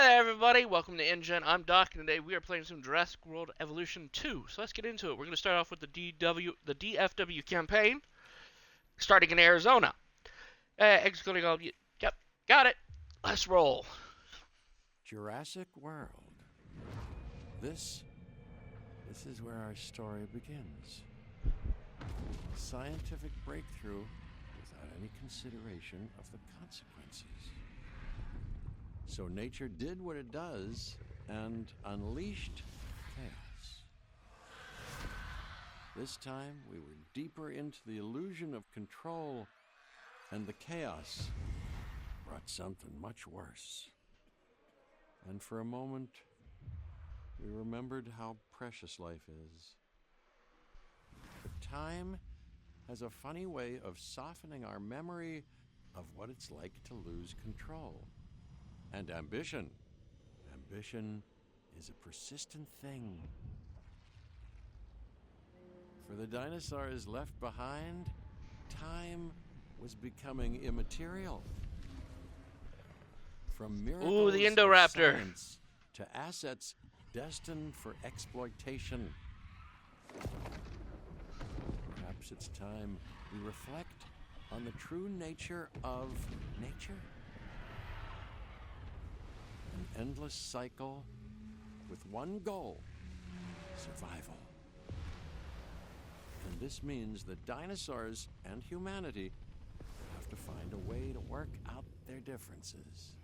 Hi there, everybody. Welcome to Ingen. I'm Doc, and today we are playing some Jurassic World Evolution 2. So let's get into it. We're going to start off with the DFW campaign, starting in Arizona. Executing all. Yep, got it. Let's roll. Jurassic World. This is where our story begins. Scientific breakthrough without any consideration of the consequences. So nature did what it does and unleashed chaos. This time we were deeper into the illusion of control, and the chaos brought something much worse. And for a moment, we remembered how precious life is. But time has a funny way of softening our memory of what it's like to lose control. And ambition. Ambition is a persistent thing. For the dinosaurs left behind, time was becoming immaterial. From miracles The of Indoraptor. science to assets destined for exploitation. Perhaps it's time we reflect on the true nature of nature. An endless cycle with one goal: survival. And this means that dinosaurs and humanity have to find a way to work out their differences.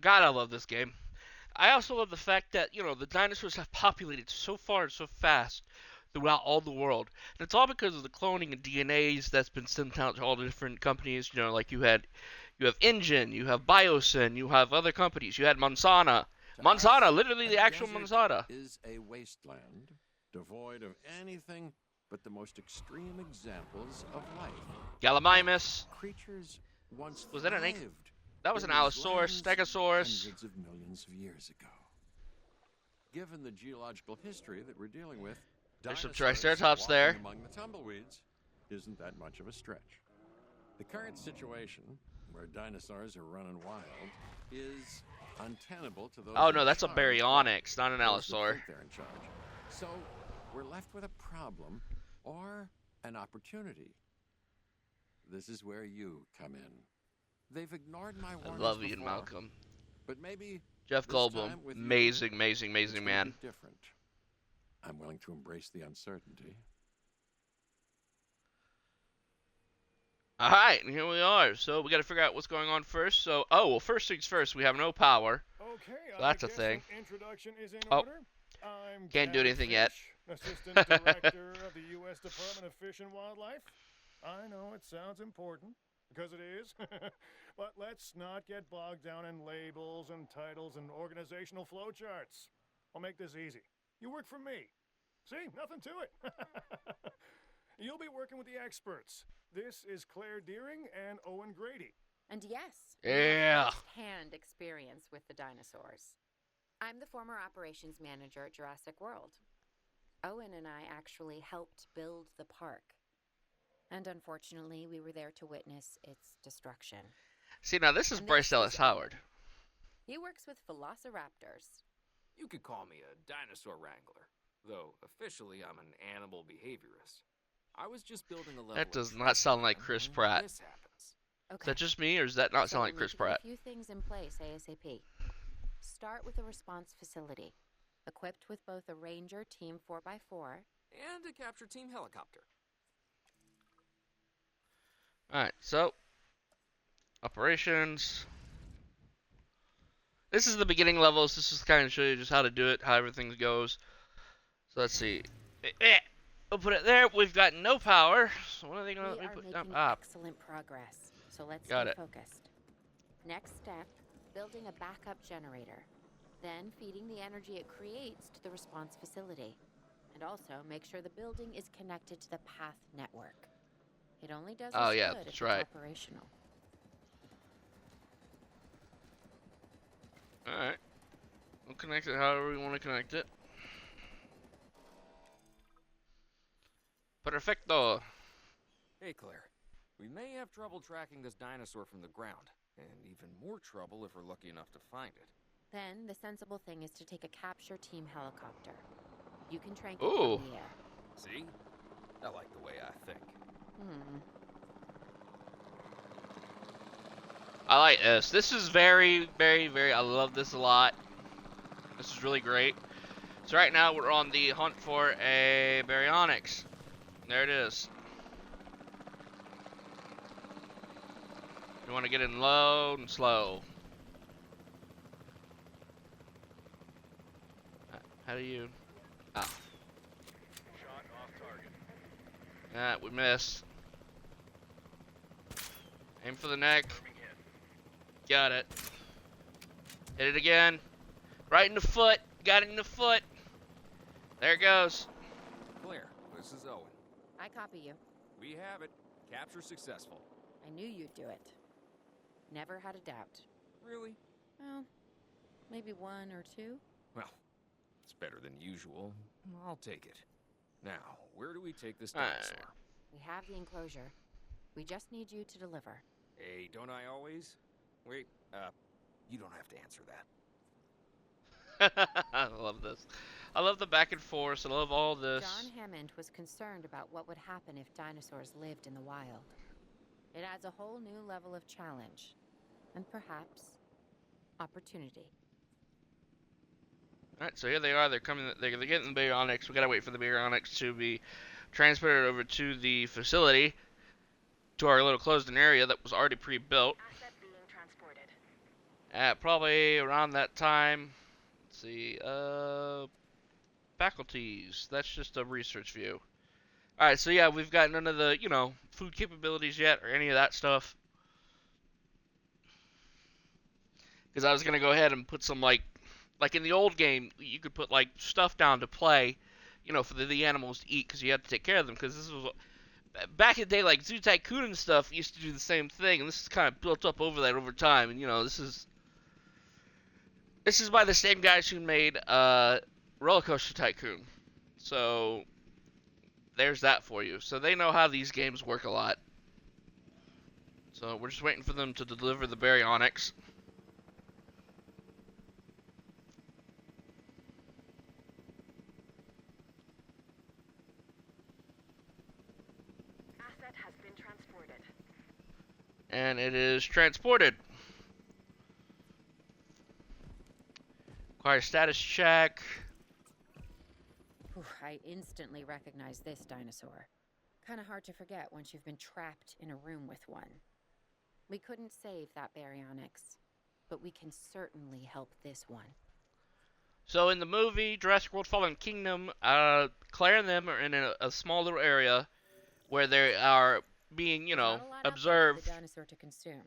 God, I love this game. I also love the fact that, the dinosaurs have populated so far and so fast throughout all the world. And it's all because of the cloning and DNAs that's been sent out to all the different companies. Like you have Ingen, you have Biosyn, you have other companies. You had Monsanto. Monsanto, literally the actual Monsanto. Is a wasteland devoid of anything but the most extreme examples of life. Gallimimus. Creatures once Was that an thrived. That was an Allosaurus, Stegosaurus. Hundreds of millions of years ago. Given the geological history that we're dealing with, There's some dinosaurs Triceratops walking there. among the tumbleweeds isn't that much of a stretch. The current situation, where dinosaurs are running wild, is untenable to those. Oh no, that's a Baryonyx, not an Allosaur. They're in charge. So we're left with a problem or an opportunity. This is where you come in. They've ignored my warnings. I love Ian before, Malcolm. but maybe Jeff this Goldblum, time with you, amazing it's gonna man. be different. I'm willing to embrace the uncertainty. All right, and here we are. So we got to figure out what's going on first. So, first things first. We have no power. Okay, So that's a thing. Introduction is in Oh, order. I'm can't do Captain anything yet. Fish, Assistant Director of the U.S. Department of Fish and Wildlife. I know it sounds important, because it is, but let's not get bogged down in labels and titles and organizational flowcharts. I'll make this easy. You work for me. See, nothing to it. You'll be working with the experts. This is Claire Deering and Owen Grady. And yes, Yeah. first-hand experience with the dinosaurs. I'm the former operations manager at Jurassic World. Owen and I actually helped build the park. And unfortunately, we were there to witness its destruction. See, now this is And Bryce this Ellis is Howard. Owen. He works with velociraptors. You could call me a dinosaur wrangler, though officially I'm an animal behaviorist. I was just building a level. That does of not trust sound with like them Chris when Pratt. This happens. Is that just me, or does that not sound like we Chris need to Pratt? put a few things in place ASAP. Start with a response facility, equipped with both a Ranger Team 4x4 And a capture team helicopter. Alright, so operations. This is the beginning levels. This is kind of show you just how to do it, how everything goes. So let's see. We'll put it there. We've got no power. So when are they gonna let me put down? excellent progress. So let's Got stay it. focused. Next step, building a backup generator. Then feeding the energy it creates to the response facility. And also make sure the building is connected to the path network. It only does Oh, us yeah, good if that's it's right. operational. Alright. We'll connect it however we want to connect it. Perfecto. Hey, Claire. We may have trouble tracking this dinosaur from the ground, And even more trouble if we're lucky enough to find it. Then the sensible thing is to take a capture team helicopter. You can trank it Ooh. from the air. See? I like the way I think. I like this. This is very, very, very, I love this a lot. This is really great. So right now we're on the hunt for a baryonyx. There it is. You want to get in low and slow. How do you... Ah. Shot off target. Ah, we missed. Aim for the neck. Got it. Hit it again. Right in the foot. Got it in the foot. There it goes. Claire, this is Owen. I copy you. We have it. Capture successful. I knew you'd do it. Never had a doubt. Really? Well, maybe one or two. Well, it's better than usual. I'll take it. Now, where do we take this Alright. dinosaur? We have the enclosure. We just need you to deliver. Hey, don't I always? Wait, you don't have to answer that. I love this. I love the back and forth. I love all this. John Hammond was concerned about what would happen if dinosaurs lived in the wild. It adds a whole new level of challenge. And perhaps opportunity. Alright, so here they are. They're coming. They're getting the baryonyx. We gotta wait for the baryonyx to be transported over to the facility, to our little closed-in area that was already pre-built. Asset being transported. At probably around that time. Let's see. Faculties. That's just a research view. Alright, so yeah, we've got none of the, food capabilities yet or any of that stuff. Because I was going to go ahead and put some, like in the old game, you could put, like, stuff down to play, for the animals to eat because you had to take care of them. Because this was, back in the day, like, Zoo Tycoon and stuff used to do the same thing. And this is kind of built up over that over time. And, this is by the same guys who made Roller Coaster Tycoon. So, there's that for you. So they know how these games work a lot. So we're just waiting for them to deliver the baryonyx. Asset has been transported. And it is transported. Require status check. Ooh, I instantly recognize this dinosaur. Kind of hard to forget once you've been trapped in a room with one. We couldn't save that baryonyx, but we can certainly help this one. So in the movie Jurassic World Fallen Kingdom, Claire and them are in a small little area where they are being, There's not a lot out there observed. for the dinosaur to consume,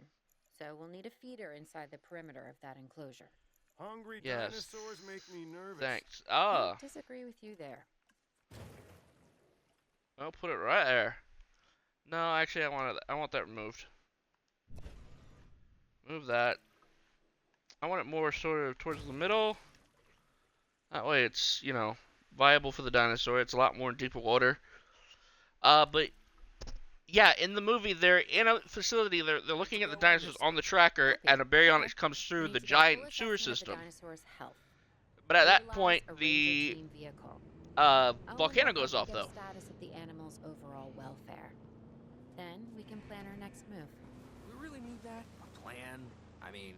so we'll need a feeder inside the perimeter of that enclosure. Hungry Yes. dinosaurs make me nervous. Thanks. Can't disagree with you there. I'll put it right there. No, actually, I want that removed. Move that. I want it more sort of towards the middle. That way it's, viable for the dinosaur. It's a lot more in deeper water. But yeah, in the movie, they're in a facility. They're looking at the dinosaurs on the tracker, and a baryonyx comes through the giant sewer system. But at that point, the volcano goes off, though. Status of the animal's overall welfare. Then we can plan our next move. We really need that? A plan? I mean,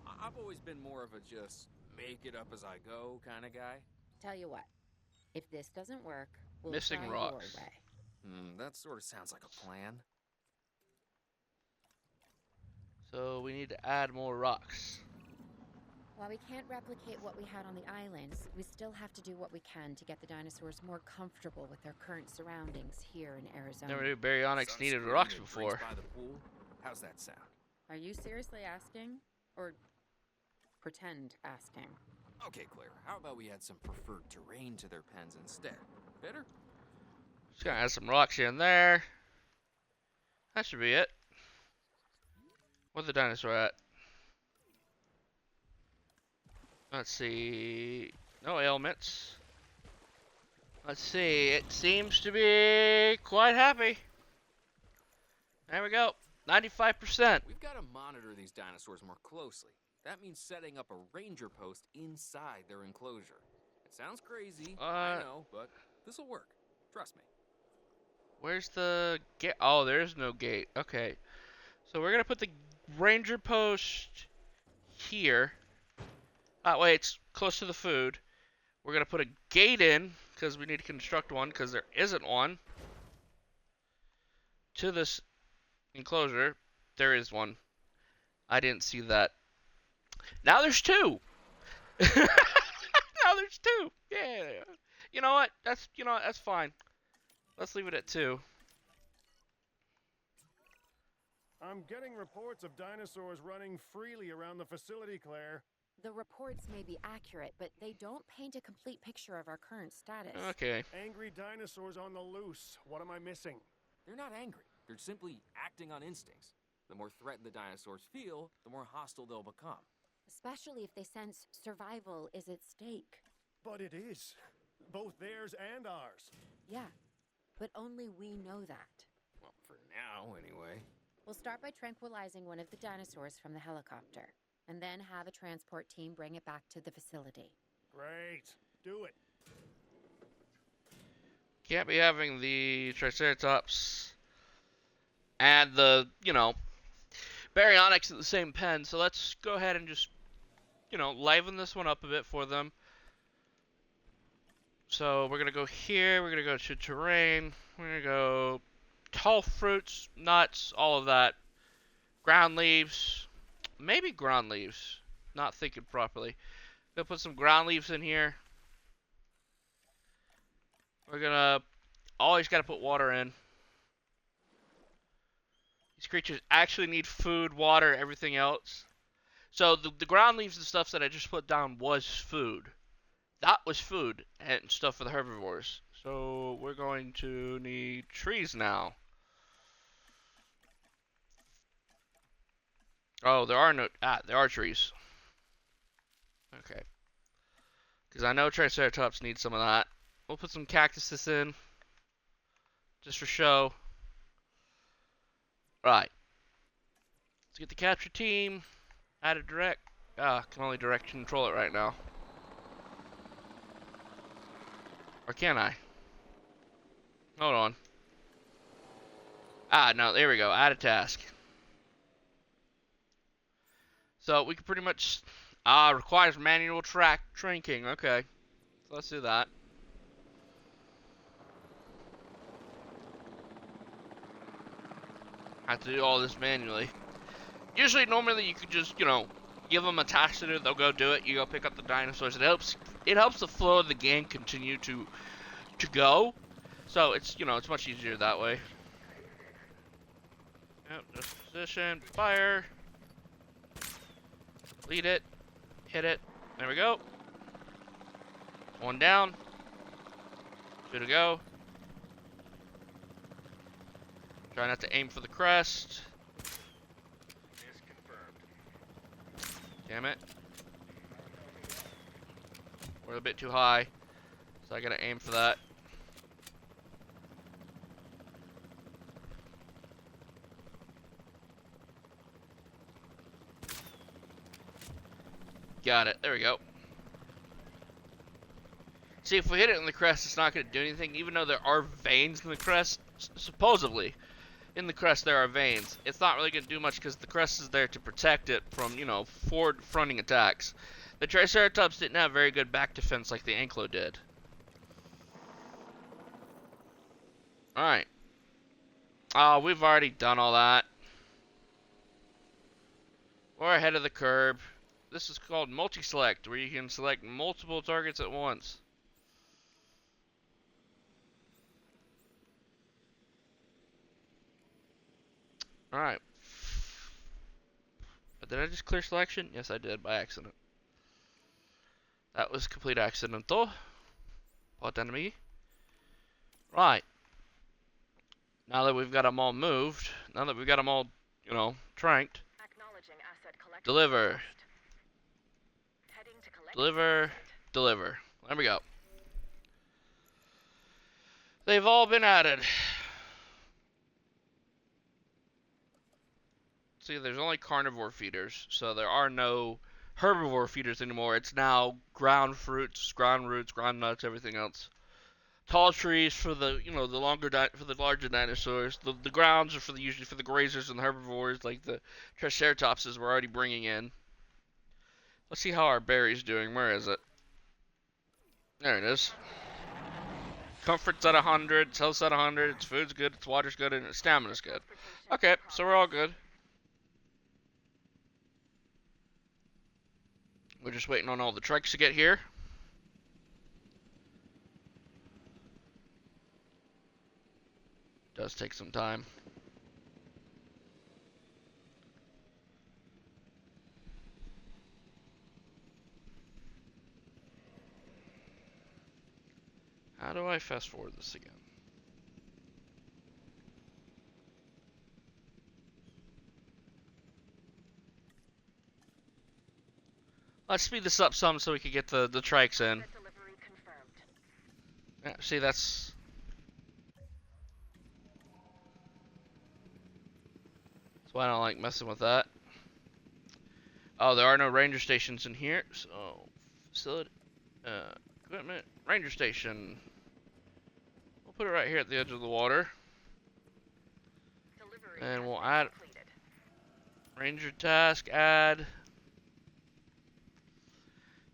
I've always been more of a just make it up as I go kind of guy. Tell you what, if this doesn't work, we'll Missing try rocks. your way. That sort of sounds like a plan. So we need to add more rocks. While we can't replicate what we had on the islands, we still have to do what we can to get the dinosaurs more comfortable with their current surroundings here in Arizona. Never knew baryonyx needed Sunscreen rocks and before. drinks by the pool? How's that sound? Are you seriously asking? Or pretend asking? Okay, Claire, how about we add some preferred terrain to their pens instead? Better? Just gonna add some rocks here and there. That should be it. Where's the dinosaur at? Let's see. No ailments. Let's see. It seems to be quite happy. There we go. 95%. We've got to monitor these dinosaurs more closely. That means setting up a ranger post inside their enclosure. It sounds crazy, I know, but this'll work. Trust me. Where's the gate? Oh, there's no gate. Okay. So we're gonna put the ranger post here. That way it's close to the food. We're gonna put a gate in, because we need to construct one, because there isn't one. To this enclosure. There is one. I didn't see that. Now there's two! Now there's two! Yeah. You know what? That's fine. Let's leave it at 2. I'm getting reports of dinosaurs running freely around the facility, Claire. The reports may be accurate, but they don't paint a complete picture of our current status. Okay. Angry dinosaurs on the loose. What am I missing? They're not angry. They're simply acting on instincts. The more threatened the dinosaurs feel, the more hostile they'll become. Especially if they sense survival is at stake. But it is. Both theirs and ours. Yeah, but only we know that. Well, for now, anyway. We'll start by tranquilizing one of the dinosaurs from the helicopter, and then have a transport team bring it back to the facility. Great. Do it. Can't be having the Triceratops and the, Baryonyx in the same pen, so let's go ahead and just, liven this one up a bit for them. So we're going to go here, we're going to go to terrain, we're going to go tall fruits, nuts, all of that. Ground leaves, maybe ground leaves, not thinking properly. Gonna put some ground leaves in here. We're gonna always gotta put water in. These creatures actually need food, water, everything else. So the ground leaves and stuff that I just put down was food. That was food and stuff for the herbivores. So we're going to need trees now. Oh, there are trees. Okay. Because I know Triceratops needs some of that. We'll put some cactuses in. Just for show. Right. Let's get the capture team. Add a direct. Can only direct control it right now. Or can I? Hold on. No, there we go. Add a task. So we can pretty much requires manual tracking. Okay, so let's do that. I have to do all this manually. Usually, normally you could just give them a task to do. They'll go do it. You go pick up the dinosaurs. It helps the flow of the game continue to go. So it's it's much easier that way. Yep, just position, fire. Lead it, hit it, there we go. One down, 2 to go. Try not to aim for the crest. Damn it. We're a bit too high, so I gotta aim for that. Got it. There we go. See, if we hit it in the crest, it's not going to do anything, even though there are veins in the crest. Supposedly, in the crest there are veins. It's not really going to do much because the crest is there to protect it from, forward-fronting attacks. The Triceratops didn't have very good back defense like the Anklo did. Alright. We've already done all that. We're ahead of the curve. This is called multi-select, where you can select multiple targets at once. Alright. But did I just clear selection? Yes, I did, by accident. That was complete accidental. Pardon me. Right. Now that we've got them all moved, now that we've got them all, tranked, deliver. Deliver, deliver. There we go. They've all been added. See, there's only carnivore feeders, so there are no herbivore feeders anymore. It's now ground fruits, ground roots, ground nuts, everything else. Tall trees for the for the larger dinosaurs. The grounds are for the usually for the grazers and the herbivores like the triceratopses we're already bringing in. Let's see how our berry's doing. Where is it? There it is. Comfort's at 100, its health's at 100, its food's good, its water's good, and its stamina's good. Okay, so we're all good. We're just waiting on all the trikes to get here. Does take some time. How do I fast forward this again? Let's speed this up some so we can get the trikes in. Yeah, see, that's why I don't like messing with that. Oh, there are no ranger stations in here. So, facility, equipment, ranger station. We'll put it right here at the edge of the water. And we'll add ranger task, add.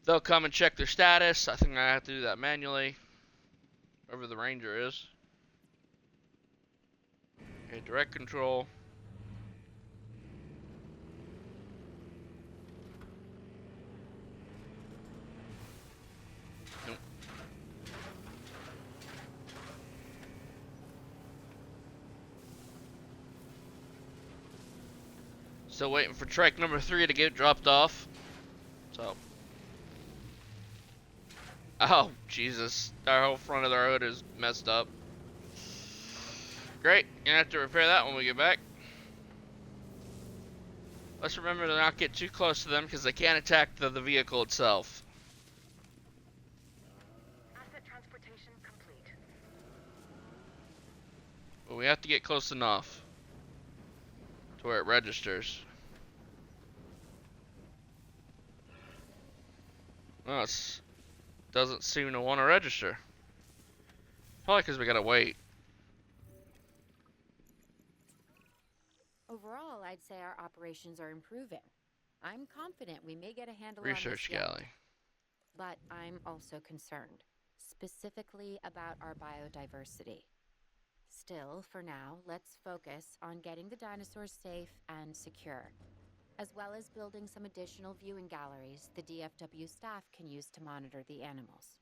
They'll come and check their status. I think I have to do that manually. Whoever the ranger is. Okay, direct control. Nope. Still waiting for trike number 3 to get dropped off. So. Oh, Jesus. Our whole front of the road is messed up. Great. Gonna have to repair that when we get back. Let's remember to not get too close to them because they can't attack the vehicle itself. Asset transportation complete. But we have to get close enough to where it registers. Well, it doesn't seem to want to register. Probably because we gotta wait. Overall, I'd say our operations are improving. I'm confident we may get a handle on this Research yet. galley. But I'm also concerned, specifically about our biodiversity. Still, for now, let's focus on getting the dinosaurs safe and secure, as well as building some additional viewing galleries the DFW staff can use to monitor the animals.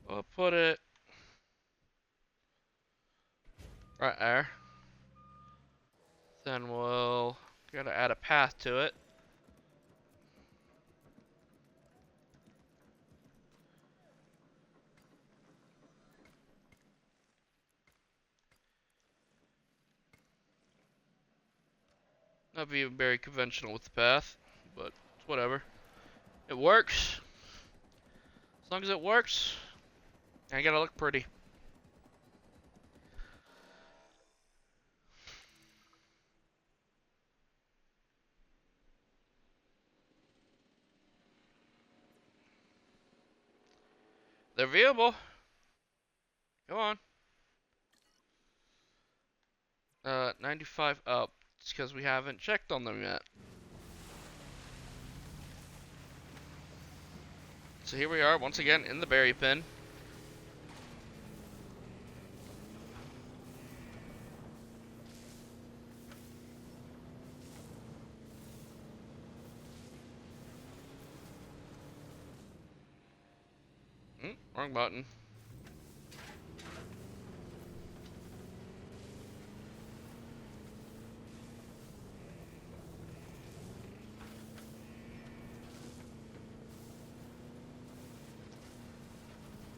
We'll put it right there. Then we'll gotta add a path to it. Not being very conventional with the path, but it's whatever. It works. As long as it works, I gotta look pretty. They're viewable. Come on. 95 up. It's because we haven't checked on them yet. So here we are, once again, in the berry pin. Wrong button.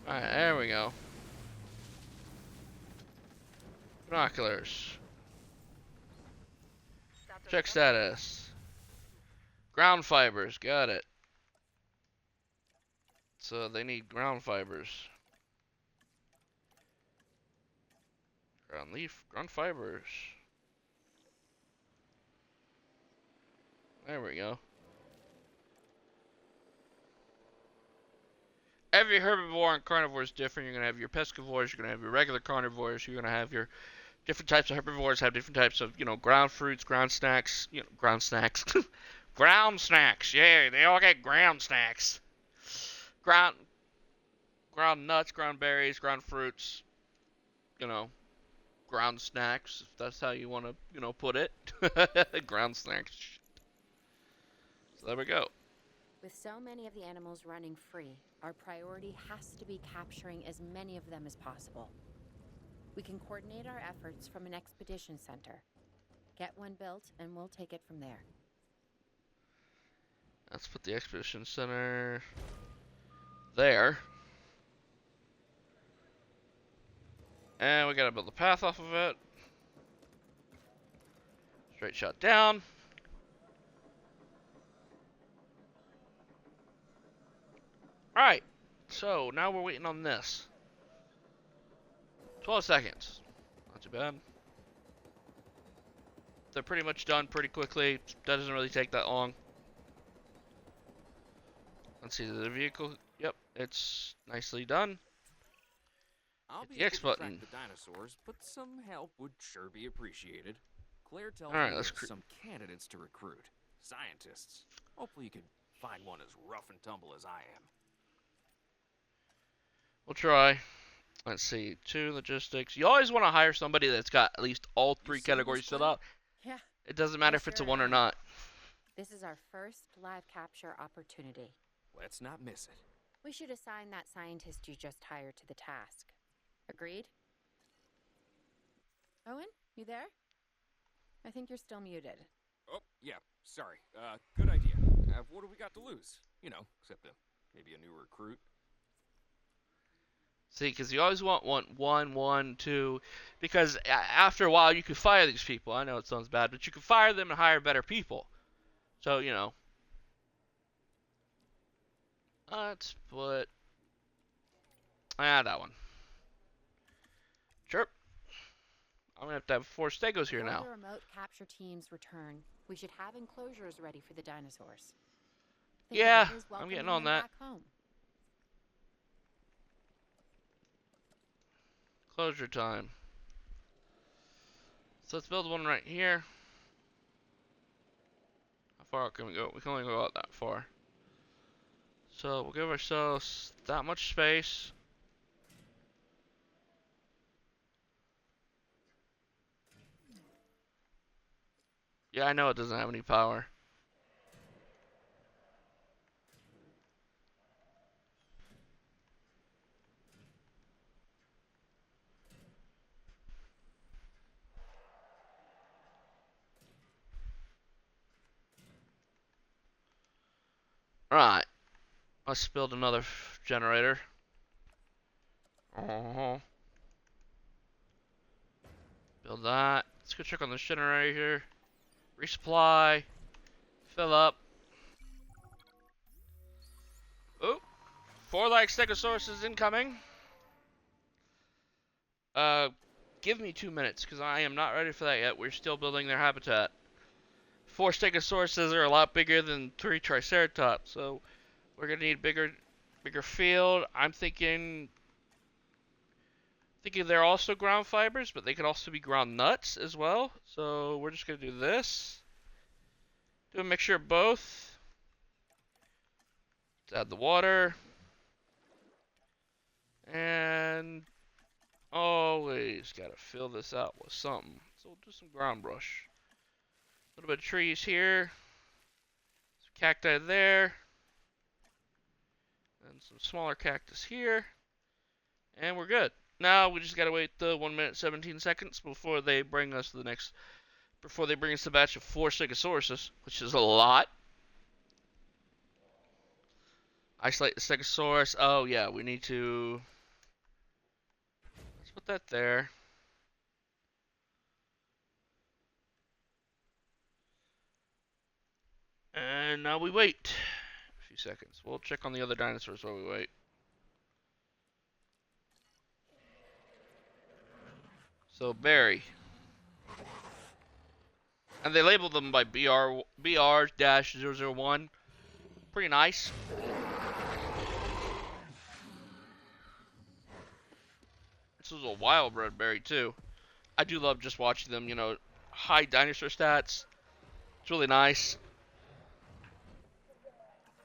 Alright, there we go. Binoculars. Check status. Ground fibers, got it. So they need ground fibers. Ground leaf, ground fibers. There we go. Every herbivore and carnivore is different. You're going to have your pescivores, you're going to have your regular carnivores, you're going to have your different types of herbivores have different types of, ground fruits, ground snacks, ground snacks. Ground snacks. Yeah, they all get ground snacks. Ground nuts, ground berries, ground fruits, you know, ground snacks, if that's how you want to, put it. Ground snacks. So there we go. With so many of the animals running free, our priority has to be capturing as many of them as possible. We can coordinate our efforts from an expedition center. Get one built, and we'll take it from there. Let's put the expedition center there. And we gotta build a path off of it. Straight shot down. Alright, so now we're waiting on this. 12 seconds. Not too bad. They're pretty much done pretty quickly. That doesn't really take that long. Let's see, the vehicle. Yep, it's nicely done. I'll Hit be the X able to button. track the dinosaurs, but some help would sure be appreciated. Claire tells All right, me let's there's some candidates to recruit. Scientists. Hopefully you can find one as rough and tumble as I am. We'll try. Let's see, 2 logistics. You always want to hire somebody that's got at least all 3 categories filled out. Yeah. It doesn't matter if it's a 1 or not. This is our first live capture opportunity. Let's not miss it. We should assign that scientist you just hired to the task. Agreed? Owen, you there? I think you're still muted. Oh, yeah, sorry. Good idea. What do we got to lose? Except maybe a new recruit. See, because you always want 1, 2, because after a while you can fire these people. I know it sounds bad, but you can fire them and hire better people. So, let's put that one. Chirp. I'm gonna have 4 stegos here now. Before the remote capture teams return, we should have enclosures ready for the dinosaurs. Think of Yeah, it as I'm welcoming getting on them that. back home. Closure time. So let's build one right here. How far can we go? We can only go out that far. So we'll give ourselves that much space. Yeah, I know it doesn't have any power. Right. Let's build another generator. Build that. Let's go check on this generator here. Resupply. Fill up. Oh, 4 like stegosaurus incoming. Give me 2 minutes, because I am not ready for that yet. We're still building their habitat. 4 stegosauruses are a lot bigger than 3 triceratops, so we're gonna need bigger field. I'm thinking they're also ground fibers, but they could also be ground nuts as well. So we're just gonna do this. Do a mixture of both. Let's add the water. And always gotta fill this out with something. So we'll do some ground brush. A little bit of trees here. Some cacti there. And some smaller cactus here. And we're good. Now we just gotta wait the 1 minute 17 seconds before they bring us the batch of 4 stegosauruses, which is a lot. Isolate the stegosaurus. Oh yeah, we need to. Let's put that there. And now we wait a few seconds. We'll check on the other dinosaurs while we wait. So Barry. And they labeled them by BR-001. Pretty nice. This is a wild red berry too. I do love just watching them, high dinosaur stats. It's really nice.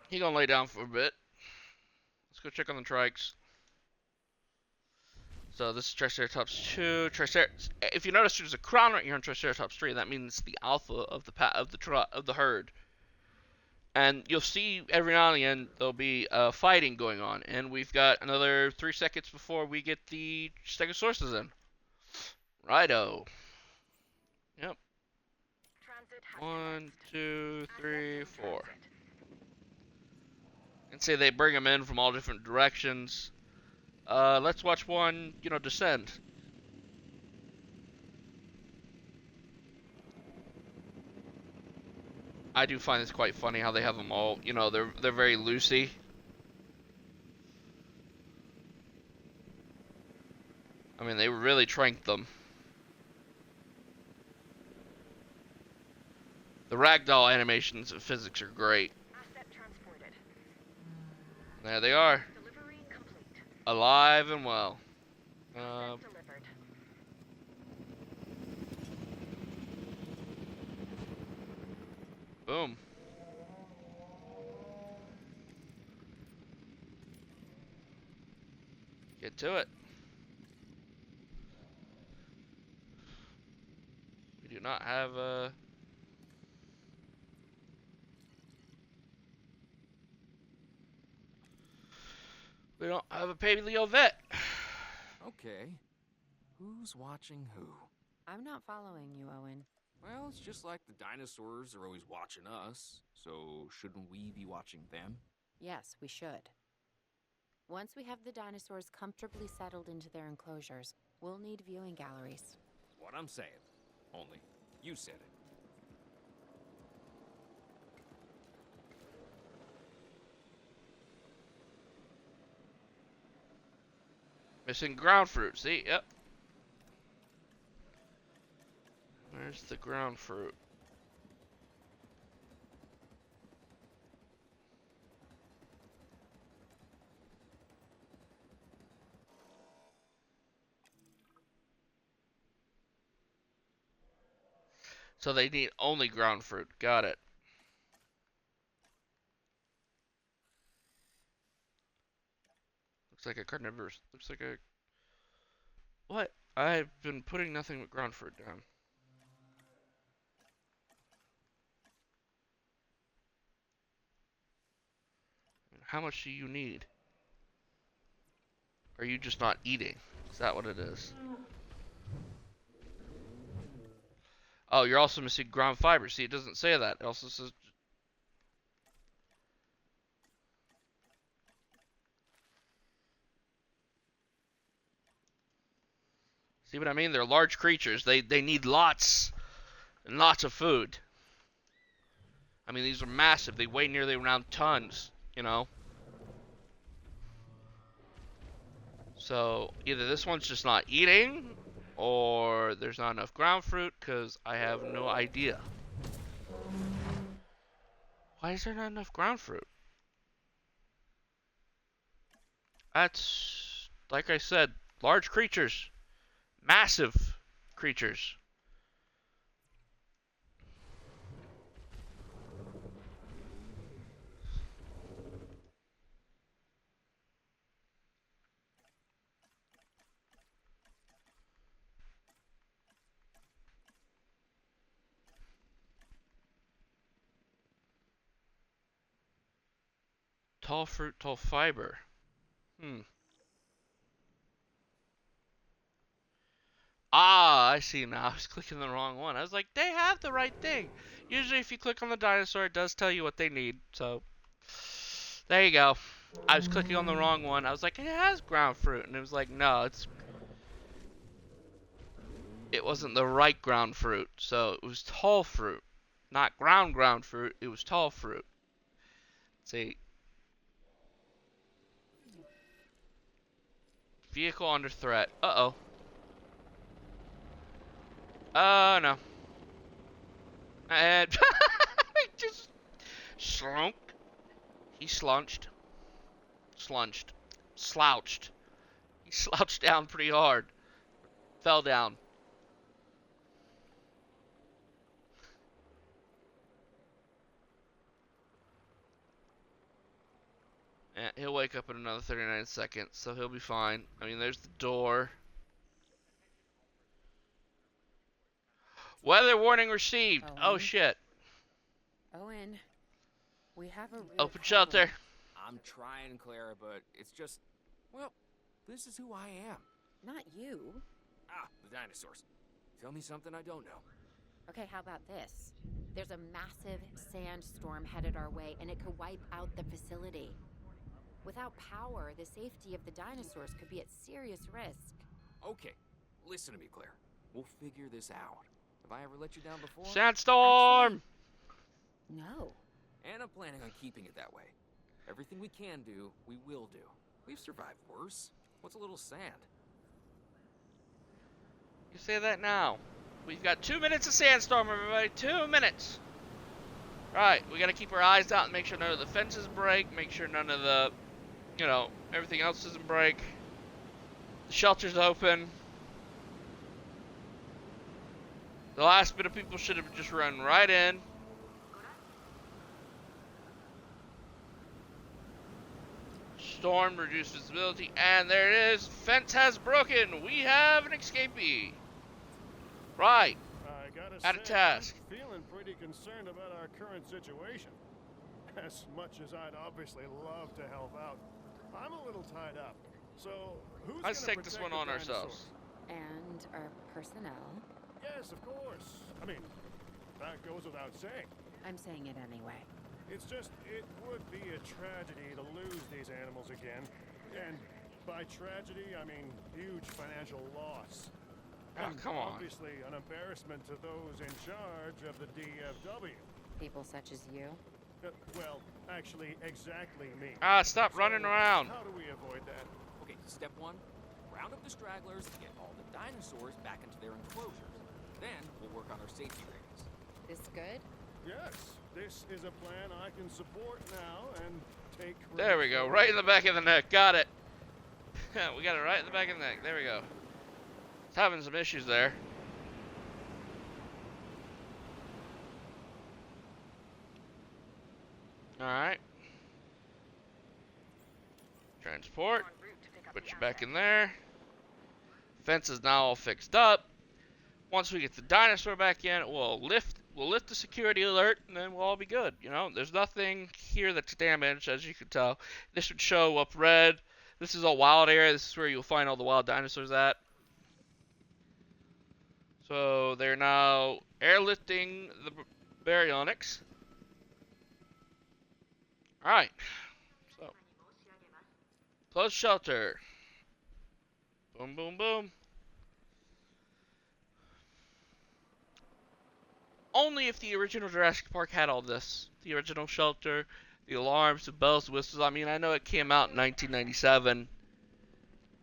He gonna lay down for a bit. Let's go check on the trikes. So this is Triceratops 2. If you notice, there's a crown right here on Triceratops 3. That means the alpha of the herd. And you'll see every now and again there'll be fighting going on, and we've got another 3 seconds before we get the Stegosauruses in. Righto. Yep. 1, 2, 3, 4. And say they bring them in from all different directions. Let's watch one, descend. I do find this quite funny how they have them all, they're very loosey. I mean, they really tranked them. The ragdoll animations and physics are great. There they are. Alive and well. Boom. Get to it. We do not have a... We don't have a paleo vet. Okay. Who's watching who? I'm not following you, Owen. Well, it's just like the dinosaurs are always watching us, so shouldn't we be watching them? Yes, we should. Once we have the dinosaurs comfortably settled into their enclosures, we'll need viewing galleries. What I'm saying. Only, you said it. Missing ground fruit. See? Yep. Where's the ground fruit? So they need only ground fruit. Got it. Looks like a carnivorous. Looks like a... What? I've been putting nothing but ground fruit down. How much do you need? Are you just not eating? Is that what it is? Oh, you're also missing ground fiber. See, it doesn't say that. It also says... See what I mean? They're large creatures. They need lots and lots of food. I mean, these are massive. They weigh nearly around tons, So either this one's just not eating, or there's not enough ground fruit, because I have no idea. Why is there not enough ground fruit? That's, like I said, large creatures. Massive creatures. Tall fruit, tall fiber. Ah, I see now. I was clicking the wrong one. I was like, they have the right thing. Usually if you click on the dinosaur, it does tell you what they need. So, there you go. I was clicking on the wrong one. I was like, it has ground fruit. And it was like, no, it wasn't the right ground fruit. So, it was tall fruit. Not ground fruit. It was tall fruit. See. Vehicle under threat. Uh-oh. No. And just slunk. He slunched. Slunched. Slouched. He slouched down pretty hard. Fell down. And he'll wake up in another 39 seconds, so he'll be fine. I mean, there's the door. Weather warning received. Owen? Oh, shit. Owen, we have a real Open problem. shelter. I'm trying, Clara, but it's just, well, this is who I am. Not you. Ah, the dinosaurs. Tell me something I don't know. Okay, how about this? There's a massive sandstorm headed our way, and it could wipe out the facility. Without power, the safety of the dinosaurs could be at serious risk. Okay, listen to me, Claire. We'll figure this out. Have I ever let you down before? Sandstorm! No. And I'm planning on keeping it that way. Everything we can do, we will do. We've survived worse. What's a little sand? You say that now. We've got 2 minutes of sandstorm, everybody. 2 minutes. Right, we gotta keep our eyes out and make sure none of the fences break. Make sure none of the, everything else doesn't break. The shelter's open. The last bit of people should have just run right in. Storm, reduced visibility, and there it is. Fence has broken. We have an escapee. Right. I gotta At a say, task. I'm feeling pretty concerned about our current situation. As much as I'd obviously love to help out, I'm a little tied up. So who's Let's gonna take this protect one on the ourselves. dinosaurs? And our personnel. Yes, of course. I mean, that goes without saying. I'm saying it anyway. It's just, it would be a tragedy to lose these animals again. And by tragedy, I mean huge financial loss. Oh, And come on. obviously an embarrassment to those in charge of the DFW. People such as you. Well, actually, exactly me. Ah, stop running around. How do we avoid that? Okay, step one, round up the stragglers and get all the dinosaurs back into their enclosures. Then we'll work on our safety ratings. This good? Yes, this is a plan I can support now and take. There we go. Right in the back of the neck. Got it. We got it right in the back of the neck. There we go. It's having some issues there. Alright. Transport. Put you back in there. Fence is now all fixed up. Once we get the dinosaur back in, we'll lift the security alert, and then we'll all be good. There's nothing here that's damaged, as you can tell. This would show up red. This is a wild area. This is where you'll find all the wild dinosaurs at. So they're now airlifting the baryonyx. Alright. So close shelter. Boom, boom, boom. Only if the original Jurassic Park had all this. The original shelter, the alarms, the bells, the whistles. I mean, I know it came out in 1997.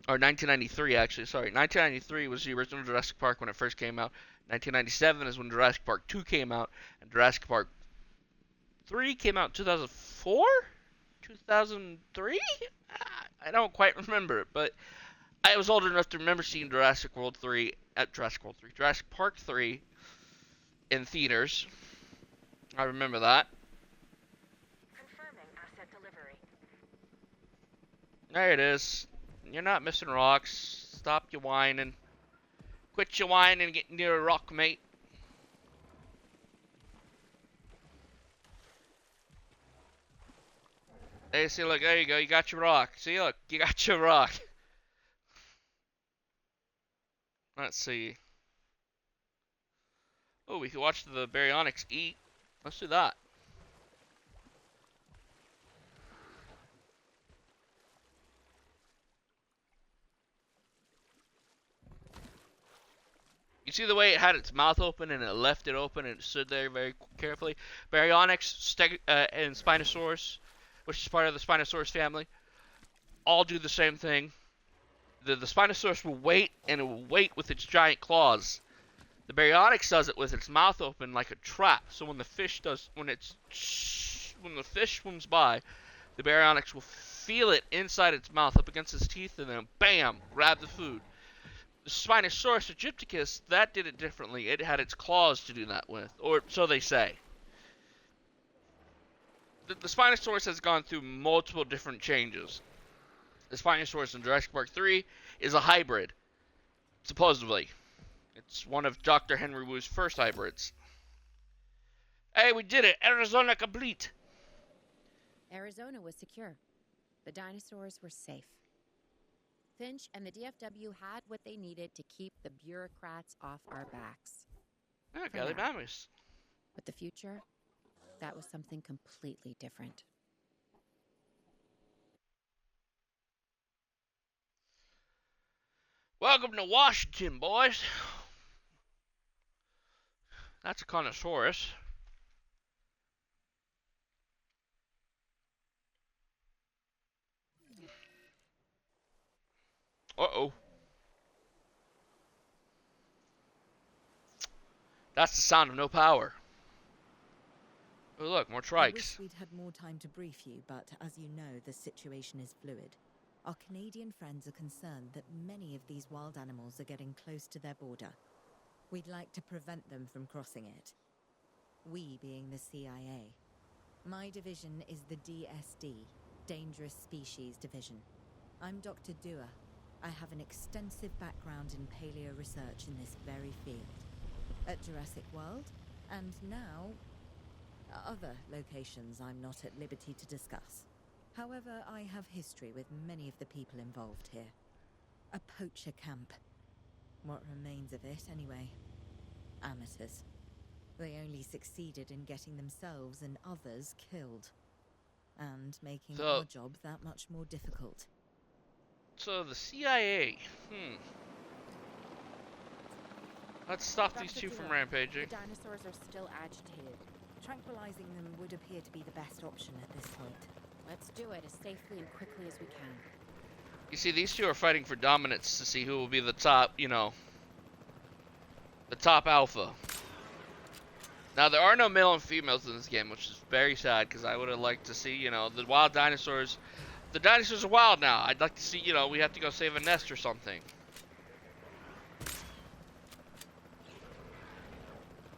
Or 1993, actually. Sorry. 1993 was the original Jurassic Park when it first came out. 1997 is when Jurassic Park 2 came out. And Jurassic Park 3 came out in 2004? 2003? I don't quite remember it, but I was old enough to remember seeing Jurassic Park 3 in theaters. I remember that. Confirming asset delivery. There it is. You're not missing rocks. Stop your whining. Quit your whining and get near a rock, mate. Hey, see, look, there you go. You got your rock. See, look, you got your rock. Let's see. Oh, we can watch the baryonyx eat. Let's do that. You see the way it had its mouth open and it left it open and it stood there very carefully? Baryonyx and Spinosaurus, which is part of the Spinosaurus family, all do the same thing. The Spinosaurus will wait, and it will wait with its giant claws. The baryonyx does it with its mouth open like a trap. So when the fish swims by, the baryonyx will feel it inside its mouth up against its teeth and then bam, grab the food. The Spinosaurus aegypticus, that did it differently. It had its claws to do that with, or so they say. The Spinosaurus has gone through multiple different changes. The Spinosaurus in Jurassic Park 3 is a hybrid, supposedly. It's one of Dr. Henry Wu's first hybrids. Hey, we did it! Arizona complete! Arizona was secure. The dinosaurs were safe. Finch and the DFW had what they needed to keep the bureaucrats off our backs. Yeah, For now. Gallimimus. But the future, that was something completely different. Welcome to Washington, boys. That's a Connosaurus. Uh-oh. That's the sound of no power. Oh, look, more I trikes. wish we'd had more time to brief you, but as you know, the situation is fluid. Our Canadian friends are concerned that many of these wild animals are getting close to their border. We'd like to prevent them from crossing it. We being the CIA. My division is the DSD, Dangerous Species Division. I'm Dr. Dua. I have an extensive background in paleo research in this very field. At Jurassic World, and now other locations I'm not at liberty to discuss. However, I have history with many of the people involved here. A poacher camp. What remains of it, anyway. Amateurs. They only succeeded in getting themselves and others killed. And making our job that much more difficult. So the CIA. Let's stop these two from rampaging. The dinosaurs are still agitated. Tranquilizing them would appear to be the best option at this point. Let's do it as safely and quickly as we can. You see, these two are fighting for dominance to see who will be the top, the top alpha. Now, there are no male and females in this game, which is very sad, because I would have liked to see, the wild dinosaurs. The dinosaurs are wild now. I'd like to see, we have to go save a nest or something.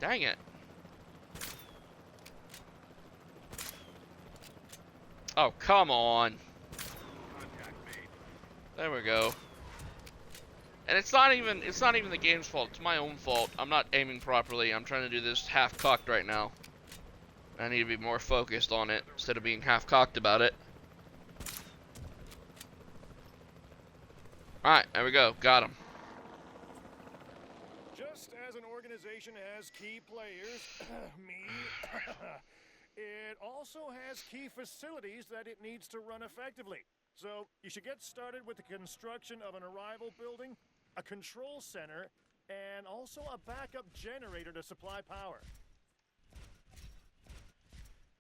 Dang it. Oh, come on. There we go. And it's not even the game's fault. It's my own fault. I'm not aiming properly. I'm trying to do this half-cocked right now. I need to be more focused on it instead of being half-cocked about it. Alright, there we go. Got him. Just as an organization has key players, me, it also has key facilities that it needs to run effectively. So you should get started with the construction of an arrival building, a control center, and also a backup generator to supply power.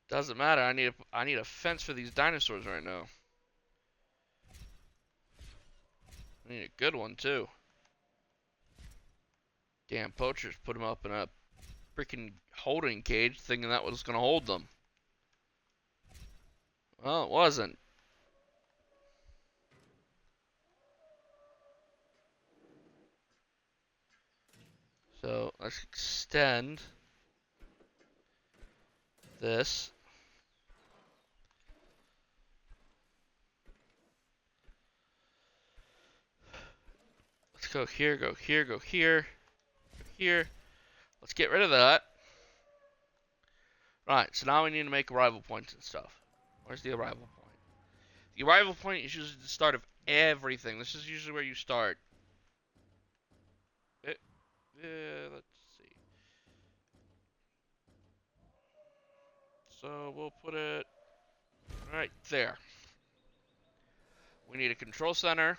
Doesn't matter. I need a fence for these dinosaurs right now. I need a good one too. Damn poachers put them up in a freaking holding cage, thinking that was gonna hold them. Well, it wasn't. So let's extend this. Let's go here, go here, go here, go here. Let's get rid of that. Right, so now we need to make arrival points and stuff. Where's the arrival point? The arrival point is usually the start of everything. This is usually where you start. Let's see. So we'll put it right there. We need a control center.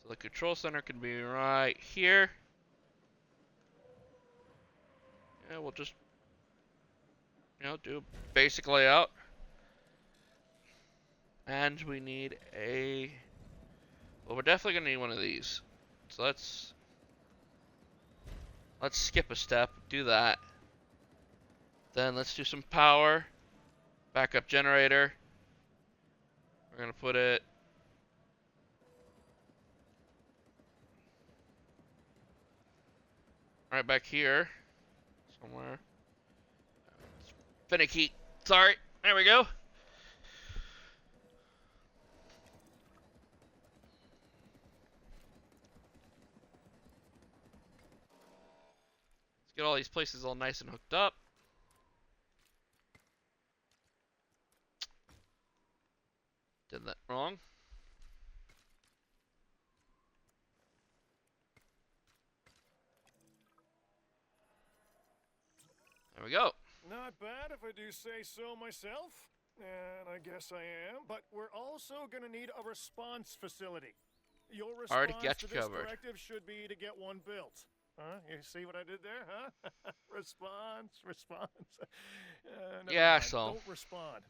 So the control center can be right here. Yeah, we'll just, do a basic layout. And we need well, we're definitely going to need one of these. So let's skip a step, do that. Then let's do some power. Backup generator. We're gonna put it right back here somewhere. It's finicky. Sorry. There we go. Let's get all these places all nice and hooked up. Did that wrong. There we go. Not bad if I do say so myself. And I guess I am. But we're also going to need a response facility. Your Already response got to you this covered. directive should be to get one built. Huh? You see what I did there, huh? Response. Yeah, mind. so Don't respond.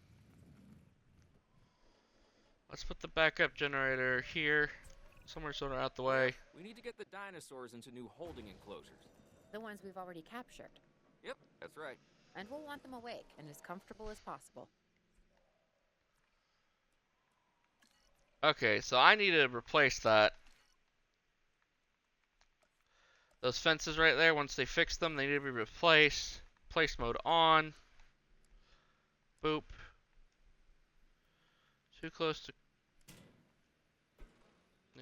let's put the backup generator here, somewhere sort of out the way. We need to get the dinosaurs into new holding enclosures. The ones we've already captured. Yep, that's right. And we'll want them awake and as comfortable as possible. Okay, so I need to replace that. Those fences right there, once they fix them, they need to be replaced. Place mode on. Boop. Too close to...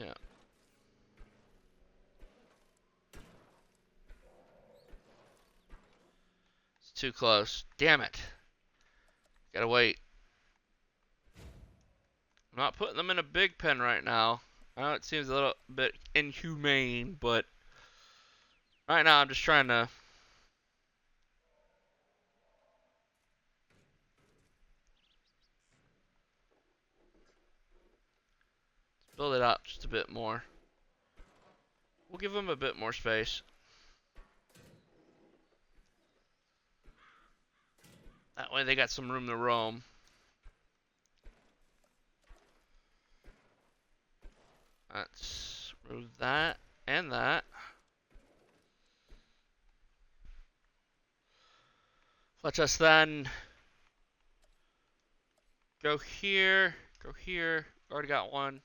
Yeah. It's too close. Damn it. Gotta wait. I'm not putting them in a big pen right now. I know it seems a little bit inhumane, but right now I'm just trying to build it out just a bit more. We'll give them a bit more space. That way they got some room to roam. Let's remove that and that. Let's us then go here, go here. Already got one.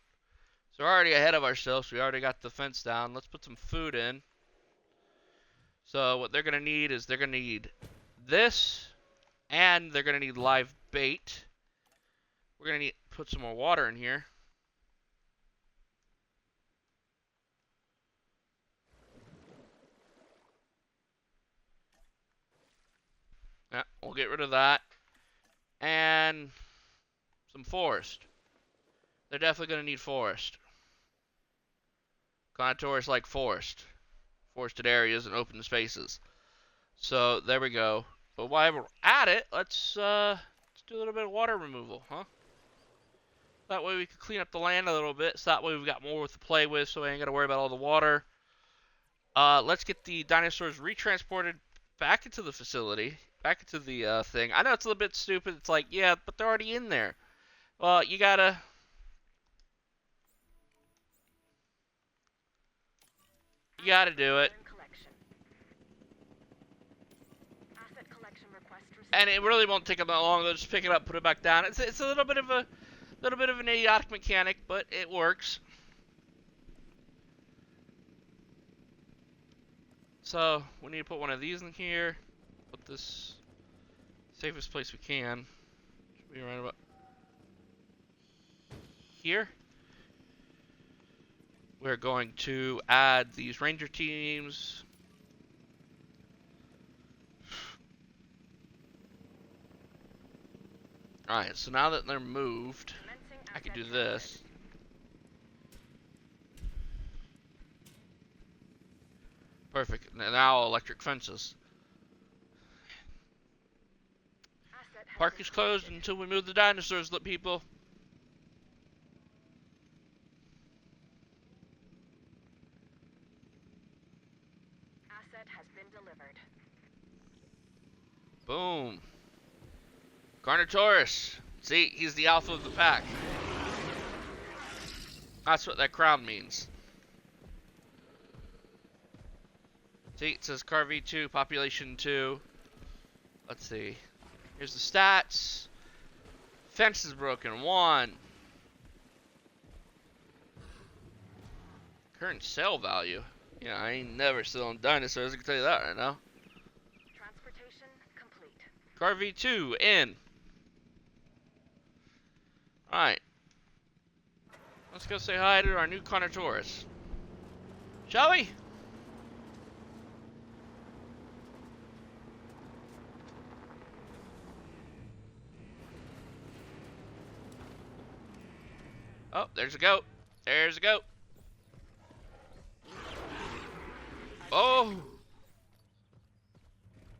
So we're already ahead of ourselves. We already got the fence down. Let's put some food in. So what they're going to need is they're going to need this, and they're going to need live bait. We're going to need put some more water in here. Yeah, we'll get rid of that. And some forest. They're definitely going to need forest. Contours like forest. Forested areas and open spaces. So there we go. But while we're at it, let's do a little bit of water removal, huh? That way we can clean up the land a little bit. So that way we've got more to play with, so we ain't got to worry about all the water. Let's get the dinosaurs retransported back into the facility, back into the thing. I know it's a little bit stupid. It's like, yeah, but they're already in there. Well, you gotta do it. And it really won't take them that long. They'll just pick it up, put it back down. It's a little bit of an idiotic mechanic, but it works. So we need to put one of these in here. Put this safest place we can. Should be right about here. We're going to add these ranger teams. Alright, so now that they're moved, I can do this. Perfect. Now electric fences. Park is closed until we move the dinosaurs, people. Asset has been delivered. Boom. Carnotaurus. See, he's the alpha of the pack. That's what that crown means. See, it says Car V2, population 2. Let's see. Here's the stats. Fence is broken, 1. Current sale value. Yeah, I ain't never selling dinosaurs, I can tell you that right now. Transportation complete. Car V2, in. Alright. Let's go say hi to our new Carnotaurus. Shall we? Oh, there's a goat. There's a goat. Oh!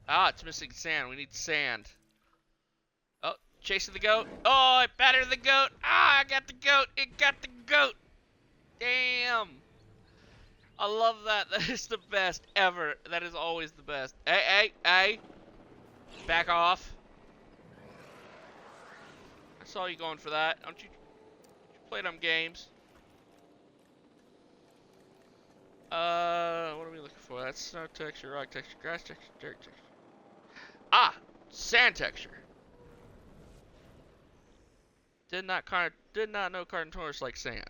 Ah, it's missing sand. We need sand. Oh, chasing the goat. Oh, I battered the goat. Ah, I got the goat. It got the goat. Damn. I love that. That is the best ever. That is always the best. Hey, hey, hey. Back off. I saw you going for that. Don't you play them games? What are we looking for? That's snow texture, rock texture, grass texture, dirt texture. Ah, sand texture. Did not know Carnotaurus like sand.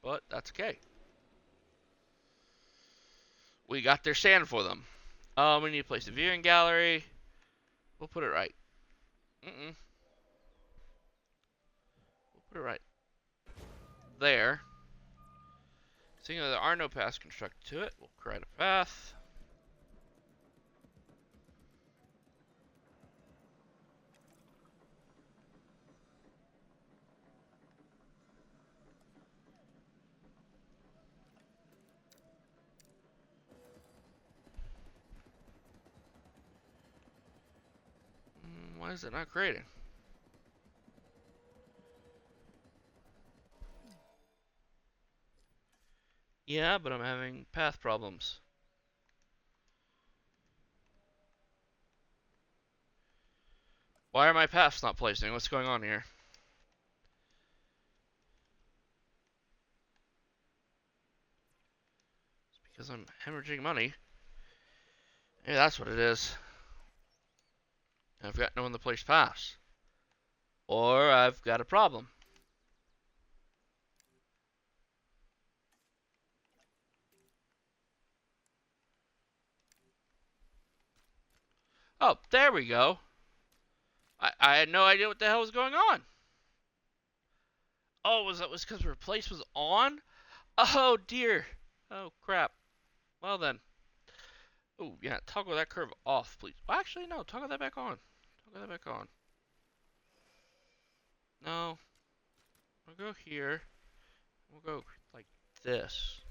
But that's okay. We got their sand for them. We need to place a viewing gallery. We'll put it right. We'll put it right there. Seeing that there are no paths constructed to it, we'll create a path. Why is it not creating? Yeah, but I'm having path problems. Why are my paths not placing? What's going on here? It's because I'm hemorrhaging money. Maybe that's what it is. I've got no one to place paths. Or I've got a problem. Oh, there we go. I had no idea what the hell was going on. Oh, was because replace was on? Oh dear. Oh crap. Well then. Oh yeah, toggle that curve off, please. Well, actually, no, toggle that back on. Toggle that back on. No. We'll go here. We'll go like this.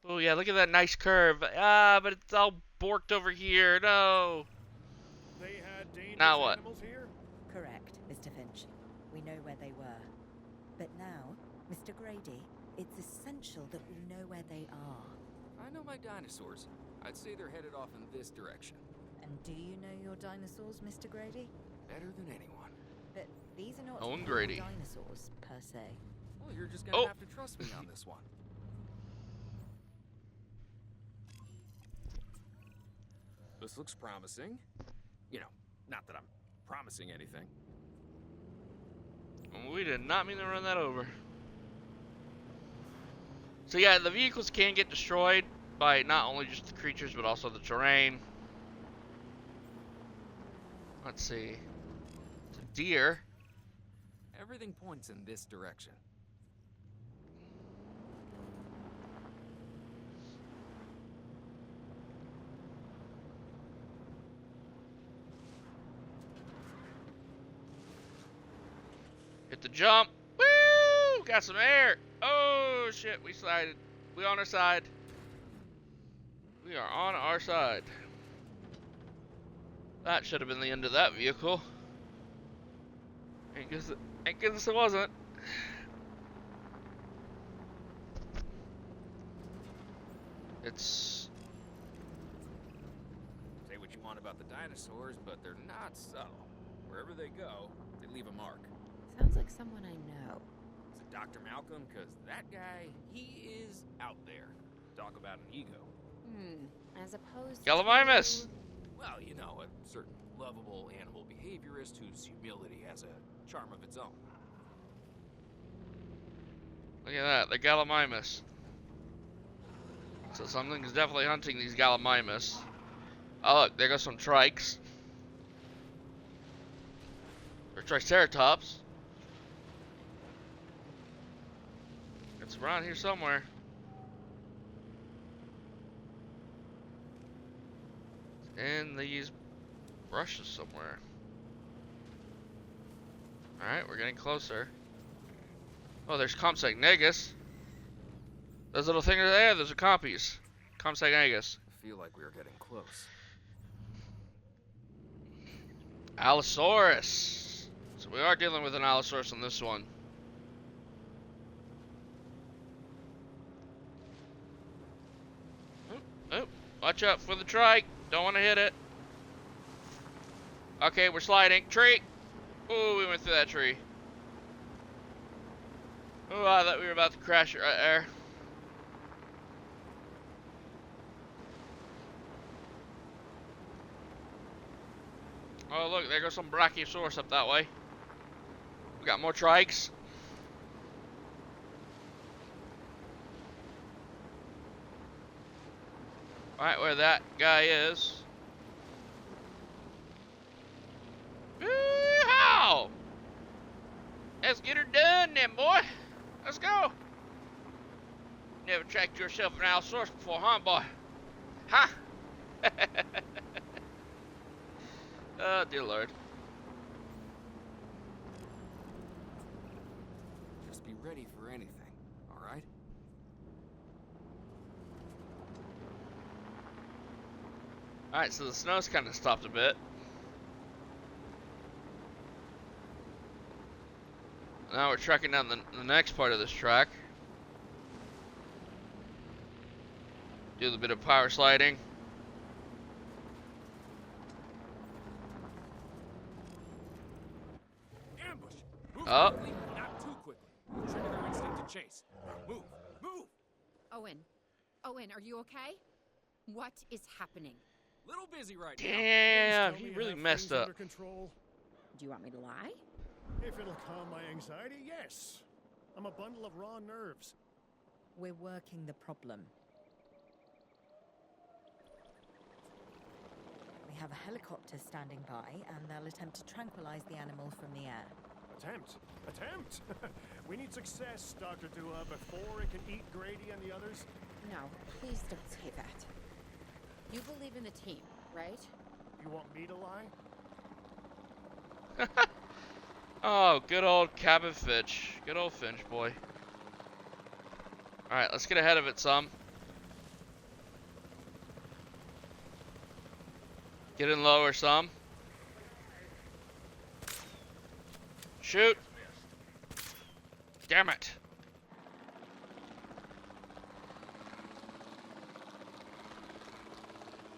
Oh yeah, look at that nice curve. Ah, but it's all borked over here. No. They had dangerous Now what? animals here? Correct, Mr. Finch. We know where they were. But now, Mr. Grady, it's essential that we know where they are. I know my dinosaurs. I'd say they're headed off in this direction. And do you know your dinosaurs, Mr. Grady? Better than anyone. But these are not Owen real Grady. dinosaurs, per se. Well, you're just gonna have to trust me on this one. This looks promising. You know, not that I'm promising anything. We did not mean to run that over. So yeah, the vehicles can get destroyed by not only just the creatures, but also the terrain. Let's see. It's a deer. Everything points in this direction. Hit the jump. Woo! Got some air. Oh shit, we slided. We on our side. We are on our side. That should have been the end of that vehicle. I guess it wasn't. It's... Say what you want about the dinosaurs, but they're not subtle. Wherever they go, they leave a mark. Sounds like someone I know. Is it Dr. Malcolm? Because that guy, he is out there. Talk about an ego. As opposed Gallimimus! to... Well, you know, a certain lovable animal behaviorist whose humility has a charm of its own. Look at that, the Gallimimus. So something's definitely hunting these Gallimimus. Oh look, there goes some trikes. Or Triceratops. It's around here somewhere. In these brushes somewhere. Alright, we're getting closer. Oh, there's Compsognathus Negus. Those little things there, those are compies. Compsognathus Negus. I feel like we are getting close. Allosaurus. So we are dealing with an Allosaurus on this one. Oh, watch out for the trike. Don't want to hit it. Okay, we're sliding. Tree. Ooh, we went through that tree. Oh, I thought we were about to crash it right there. Oh, look, there goes some Brachiosaurus up that way. We got more trikes. Right where that guy is. Woo-how! Let's get her done then, boy. Let's go. Never tracked yourself an Allosaurus before, huh, boy? Huh? Oh, dear Lord. Just be ready for anything, alright? Alright, so the snow's kind of stopped a bit. Now we're trekking down the next part of this track. Do a bit of power sliding. Ambush! Move Oh. quickly, not too quickly. Trigger their instinct to chase. Move! Move! Owen, are you okay? What is happening? Little busy right now. Damn, Please tell he me you really have messed things up. under control. Do you want me to lie? If it'll calm my anxiety, yes. I'm a bundle of raw nerves. We're working the problem. We have a helicopter standing by, and they'll attempt to tranquilize the animal from the air. Attempt. We need success, Dr. Dua, before it can eat Grady and the others. No, please don't say that. You believe in the team, right? You want me to lie? Oh, good old cabin Finch. Good old Finch boy. Alright, let's get ahead of it some. Get in lower some. Shoot! Damn it!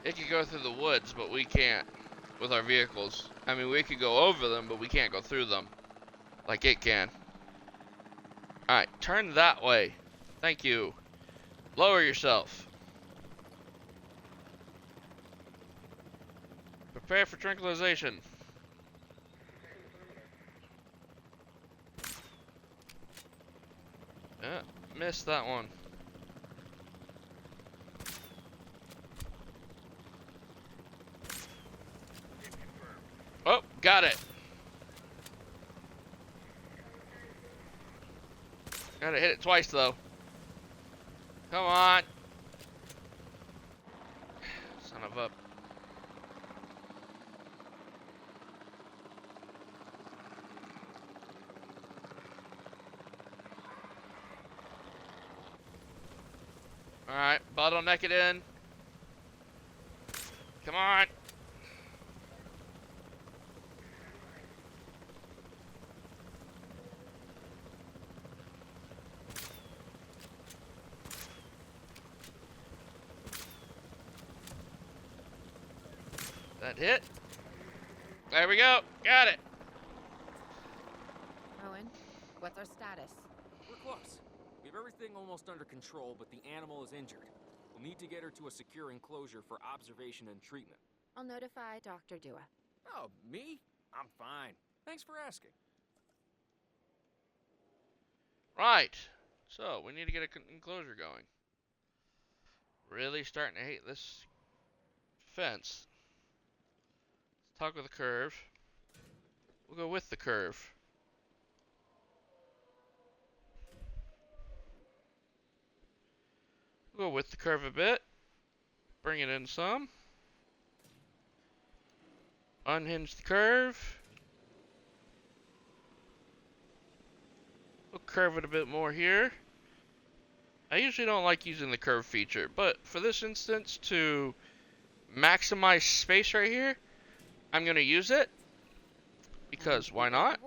It could go through the woods, but we can't with our vehicles. I mean, we could go over them, but we can't go through them like it can. Alright, turn that way. Thank you. Lower yourself. Prepare for tranquilization. Missed that one. Oh, got it. Gotta hit it twice though. Come on. Son of a... Alright, bottleneck it in. Come on. That hit. There we go. Got it. Owen, what's our status? We're close. We have everything almost under control, but the animal is injured. We'll need to get her to a secure enclosure for observation and treatment. I'll notify Dr. Dua. Oh, me? I'm fine. Thanks for asking. Right. So, we need to get an enclosure going. Really starting to hate this fence. Let's talk with the curve. We'll go with the curve. We'll go with the curve a bit. Bring it in some. Unhinge the curve. We'll curve it a bit more here. I usually don't like using the curve feature, but for this instance, to maximize space right here, I'm going to use it. Because why not?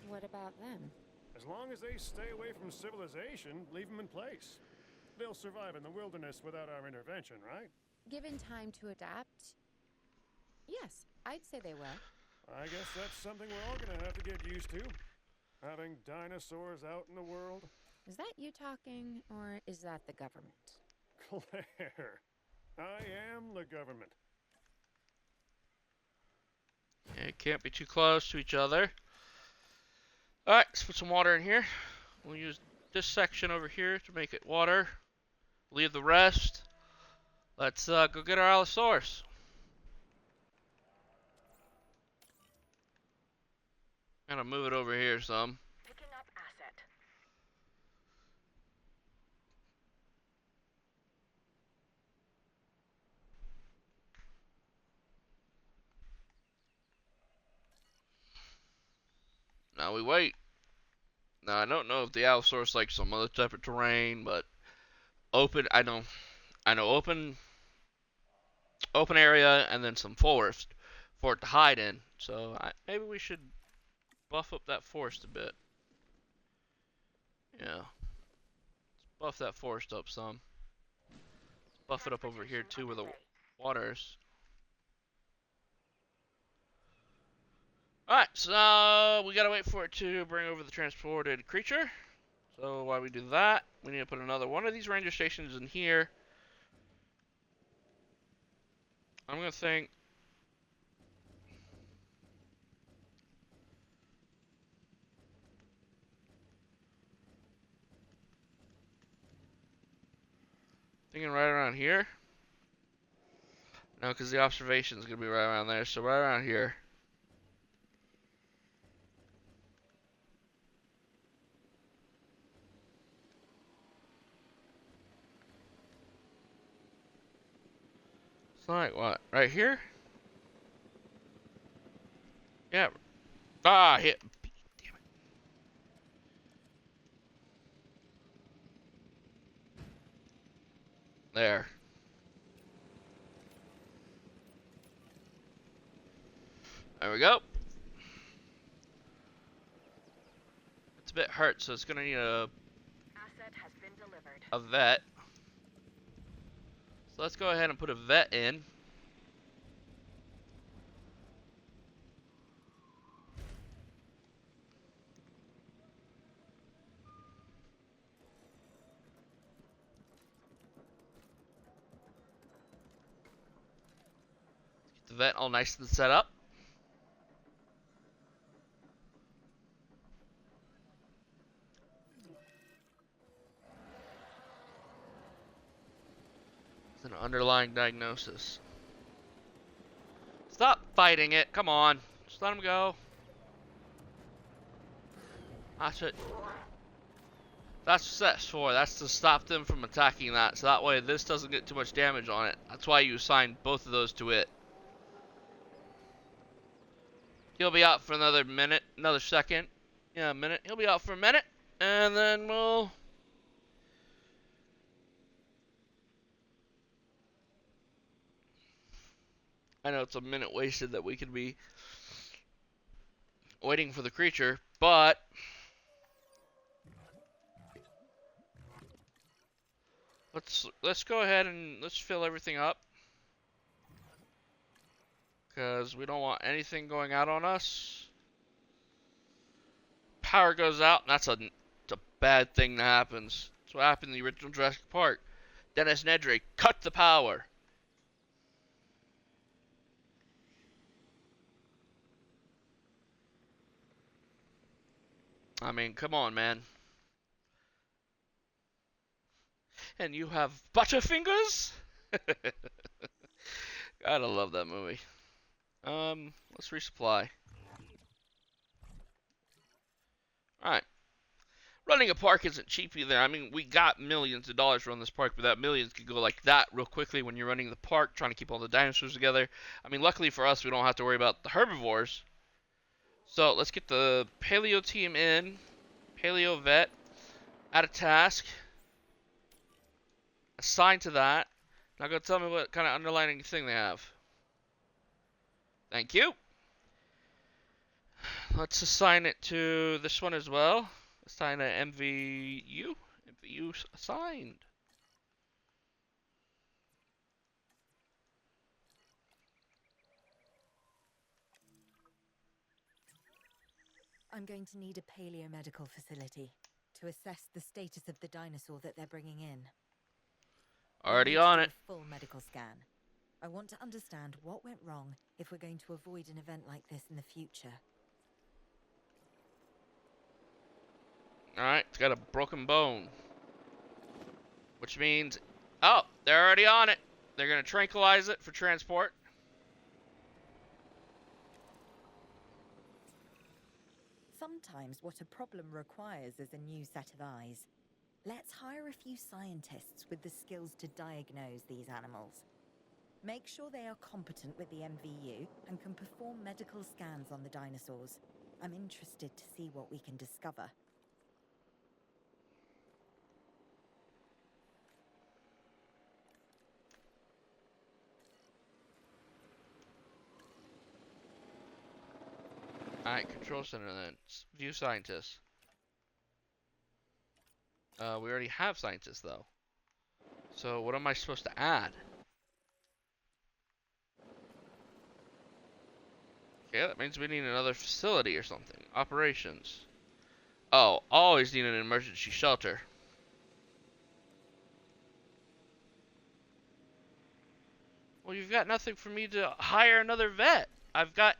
What about them? As long as they stay away from civilization, leave them in place. They'll survive in the wilderness without our intervention, right? Given time to adapt, yes, I'd say they will. I guess that's something we're all gonna have to get used to. Having dinosaurs out in the world. Is that you talking, or is that the government? Claire, I am the government. Okay, can't be too close to each other. Alright, let's put some water in here. We'll use this section over here to make it water. Leave the rest. Let's go get our Allosaurus. Gonna move it over here some. Picking up asset. Now we wait. Now I don't know if the Allosaurus likes some other type of terrain, but open. I know open area and then some forest for it to hide in. So maybe we should buff up that forest a bit. Yeah. Let's buff that forest up some. Let's buff it up over here too where the water's. Alright, so we gotta wait for it to bring over the transported creature. So while we do that, we need to put another one of these ranger stations in here. I'm gonna think. Thinking right around here. No, because the observation is gonna be right around there. So right around here. It's like what? Right here? Yeah. Ah, hit. Damn it. There. There we go. It's a bit hurt, so it's gonna need Asset has been delivered. a vet. So let's go ahead and put a vet in. Get the vet all nice and set up. It's an underlying diagnosis. Stop fighting it. Come on. Just let him go. That's it. That's what that's for. That's to stop them from attacking that. So that way this doesn't get too much damage on it. That's why you assign both of those to it. He'll be out for another minute. Another second. Yeah, a minute. He'll be out for a minute. And then we'll... I know it's a minute wasted that we could be waiting for the creature, but let's go ahead and let's fill everything up, because we don't want anything going out on us. Power goes out, and that's a bad thing that happens. That's what happened in the original Jurassic Park. Dennis Nedry, cut the power. I mean, come on, man. And you have Butterfingers? Gotta love that movie. Let's resupply. Alright. Running a park isn't cheap either. I mean, we got millions of dollars to run this park, but that millions could go like that real quickly when you're running the park, trying to keep all the dinosaurs together. I mean, luckily for us, we don't have to worry about the herbivores. So let's get the paleo team in. Paleo vet. Add a task. Assign to that. Now go tell me what kind of underlining thing they have. Thank you. Let's assign it to this one as well. Assign a MVU. MVU assigned. I'm going to need a paleomedical facility to assess the status of the dinosaur that they're bringing in. Already We'll need on to it. do a full medical scan. I want to understand what went wrong if we're going to avoid an event like this in the future. Alright, it's got a broken bone. Which means, oh, they're already on it. They're going to tranquilize it for transport. Sometimes what a problem requires is a new set of eyes. Let's hire a few scientists with the skills to diagnose these animals. Make sure they are competent with the MVU and can perform medical scans on the dinosaurs. I'm interested to see what we can discover. Alright, control center then. View scientists. We already have scientists though. So what am I supposed to add? Okay, that means we need another facility or something. Operations. Oh, always need an emergency shelter. Well, you've got nothing for me to hire another vet. I've got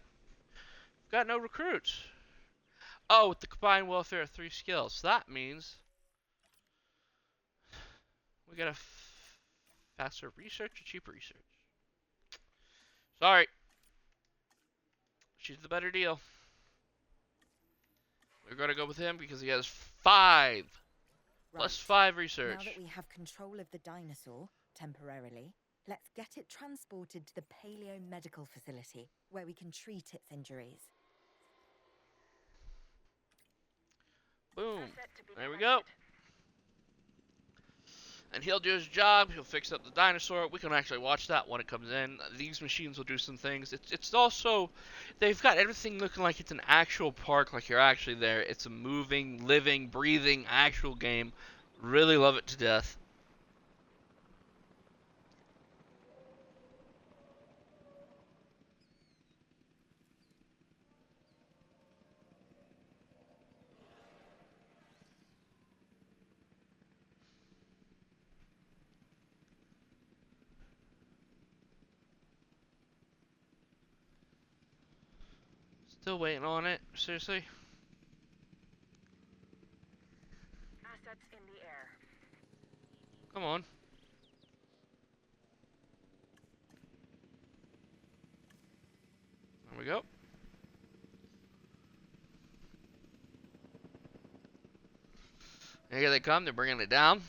no recruits. Oh, with the combined welfare of 3 skills. So that means we got a faster research or cheaper research. Sorry. She's the better deal. We're going to go with him because he has 5. Plus 5 research. Now that we have control of the dinosaur, temporarily, let's get it transported to the paleomedical facility, where we can treat its injuries. Boom. There we go. And he'll do his job. He'll fix up the dinosaur. We can actually watch that when it comes in. These machines will do some things. It's also, they've got everything looking like it's an actual park, like you're actually there. It's a moving, living, breathing, actual game. Really love it to death. Still waiting on it. Seriously? Assets in the air. Come on. There we go. And here they come. They're bringing it down.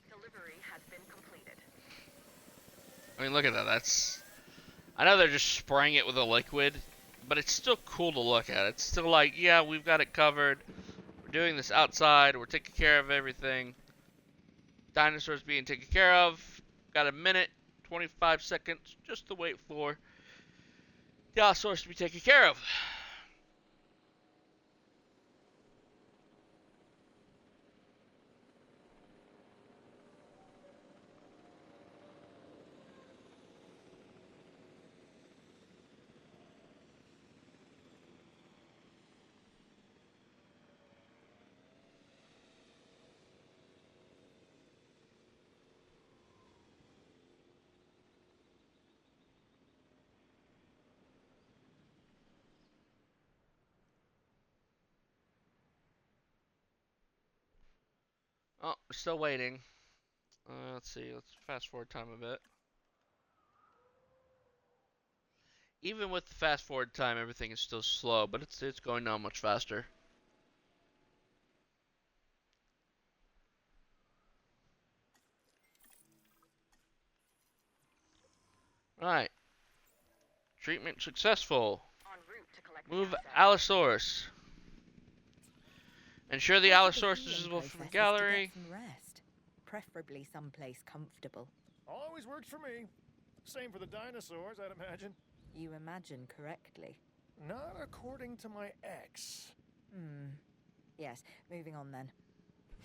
Delivery has been completed. I mean, look at that. That's... I know they're just spraying it with a liquid, but it's still cool to look at. It's still like, yeah, we've got it covered. We're doing this outside. We're taking care of everything. Dinosaurs being taken care of. Got a minute, 25 seconds just to wait for the Allosaurus to be taken care of. Oh, we're still waiting. Let's see. Let's fast forward time a bit. Even with the fast forward time, everything is still slow, but it's going down much faster. Alright. Treatment successful. En route to collect the Move asset. Allosaurus. Ensure the Part of the Allosaurus is healing visible from the process is to get gallery. some rest, preferably someplace comfortable. Always works for me. Same for the dinosaurs, I'd imagine. You imagine correctly. Not according to my ex. Yes, moving on then.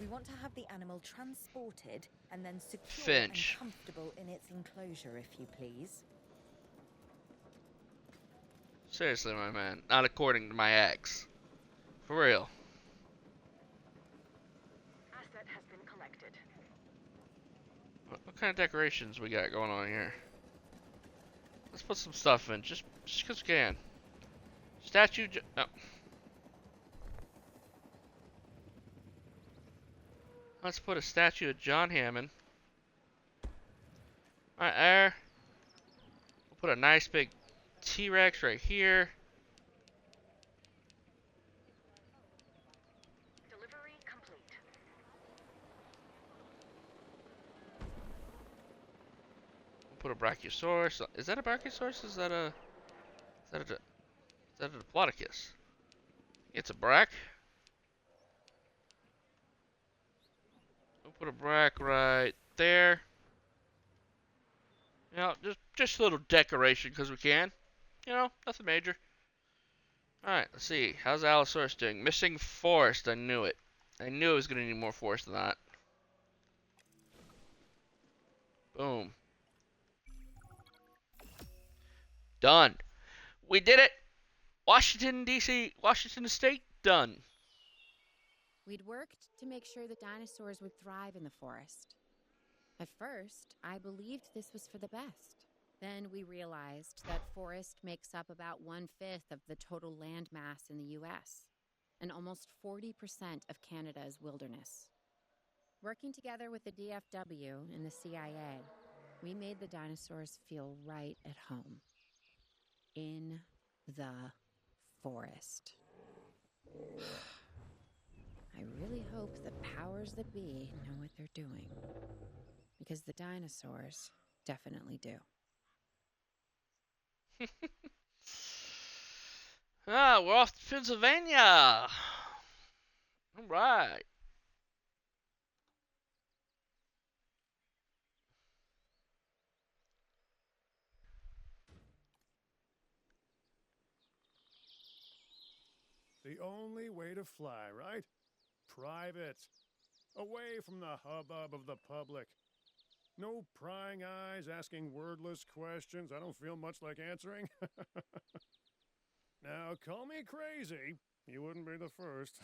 We want to have the animal transported and then secure Finch. and comfortable in its enclosure, if you please. Seriously, my man. Not according to my ex. For real. Asset has been collected. What kind of decorations we got going on here? Let's put some stuff in, just because we can. Statue. No. Let's put a statue of John Hammond. Right there. We'll put a nice big T-Rex right here. Delivery complete. We'll put a Brachiosaurus. Is that a Brachiosaurus? Is that a Diplodocus? It's a Brach. We'll put a Brach right there. You know, just a little decoration because we can. You know, nothing major. Alright, let's see. How's Allosaurus doing? Missing forest. I knew it. I knew it was going to need more forest than that. Boom. Done. We did it! Washington, D.C., Washington State, done. We'd worked to make sure the dinosaurs would thrive in the forest. At first, I believed this was for the best. Then we realized that forest makes up about 1/5 of the total land mass in the U.S. and almost 40% of Canada's wilderness. Working together with the DFW and the CIA, we made the dinosaurs feel right at home. In the forest. I really hope the powers that be know what they're doing. Because the dinosaurs definitely do. We're off to Pennsylvania. All right. The only way to fly, right? Private. Away from the hubbub of the public. No prying eyes asking wordless questions I don't feel much like answering. Now, call me crazy. You wouldn't be the first.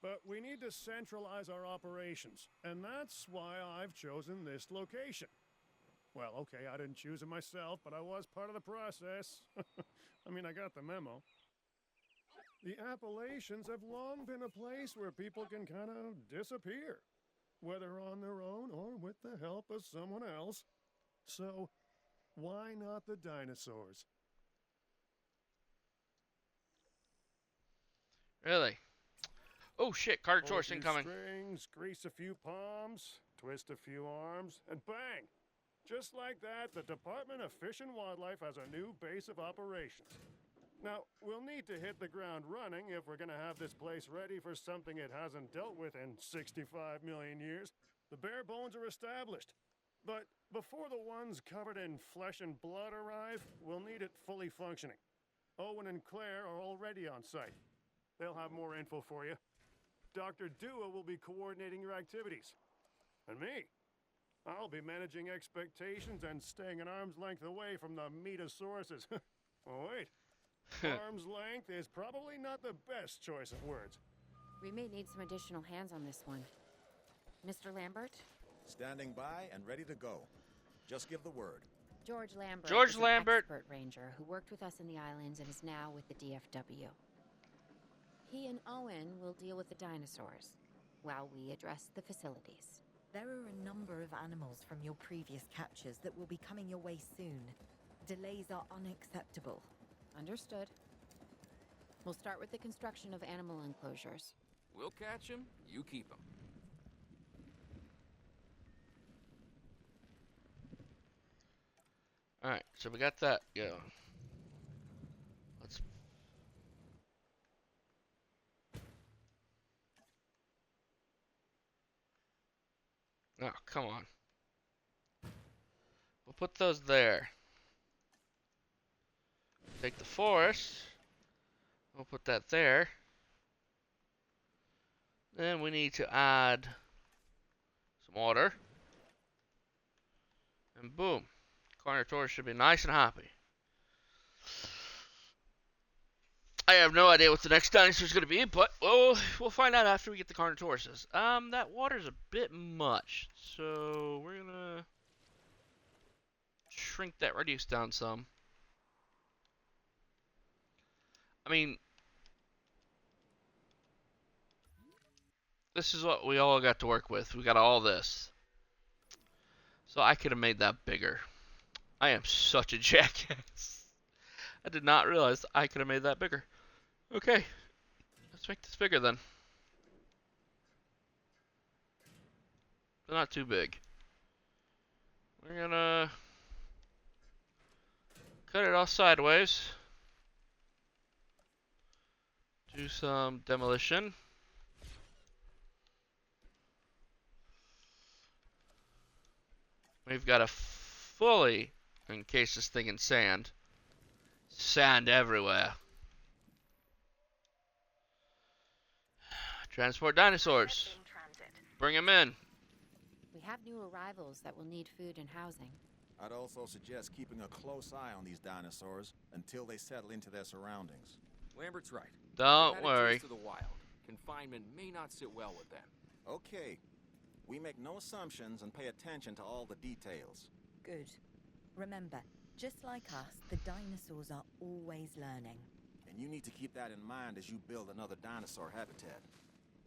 But we need to centralize our operations, and that's why I've chosen this location. Well, okay, I didn't choose it myself, but I was part of the process. I mean, I got the memo. The Appalachians have long been a place where people can kind of disappear, whether on their own or with the help of someone else. So, why not the dinosaurs? Really? Oh shit, Carter Pull a Torres few incoming. strings, grease a few palms, twist a few arms, and bang! Just like that, the Department of Fish and Wildlife has a new base of operations. Now, we'll need to hit the ground running if we're going to have this place ready for something it hasn't dealt with in 65 million years. The bare bones are established. But before the ones covered in flesh and blood arrive, we'll need it fully functioning. Owen and Claire are already on site. They'll have more info for you. Dr. Dua will be coordinating your activities. And me, I'll be managing expectations and staying an arm's length away from the meatosauruses. Oh, wait. Arm's length is probably not the best choice of words. We may need some additional hands on this one. Mr. Lambert? Standing by and ready to go. Just give the word. George Lambert George is Lambert. an expert ranger who worked with us in the islands and is now with the DFW. He and Owen will deal with the dinosaurs. while we address the facilities. There are a number of animals from your previous captures that will be coming your way soon. Delays are unacceptable. Understood. We'll start with the construction of animal enclosures. We'll catch 'em, you keep 'em. Alright, so we got that going. Let's... Oh, come on. We'll put those there. Take the forest. We'll put that there. Then we need to add some water. And boom. Carnotaurus should be nice and happy. I have no idea what the next dinosaur is going to be, but we'll find out after we get the Carnotauruses. That water's a bit much, so we're going to shrink that radius down some. I mean, this is what we all got to work with. We got all this. So I could have made that bigger. I am such a jackass. I did not realize I could have made that bigger. Okay, let's make this bigger then. But not too big. We're gonna cut it all sideways. Do some demolition. We've got to fully encase this thing in sand. Sand everywhere. Transport dinosaurs. Bring them in. We have new arrivals that will need food and housing. I'd also suggest keeping a close eye on these dinosaurs until they settle into their surroundings. Lambert's right. Don't They've had a worry. taste of the wild. Confinement may not sit well with them. Okay. We make no assumptions and pay attention to all the details. Good. Remember, just like us, the dinosaurs are always learning. And you need to keep that in mind as you build another dinosaur habitat.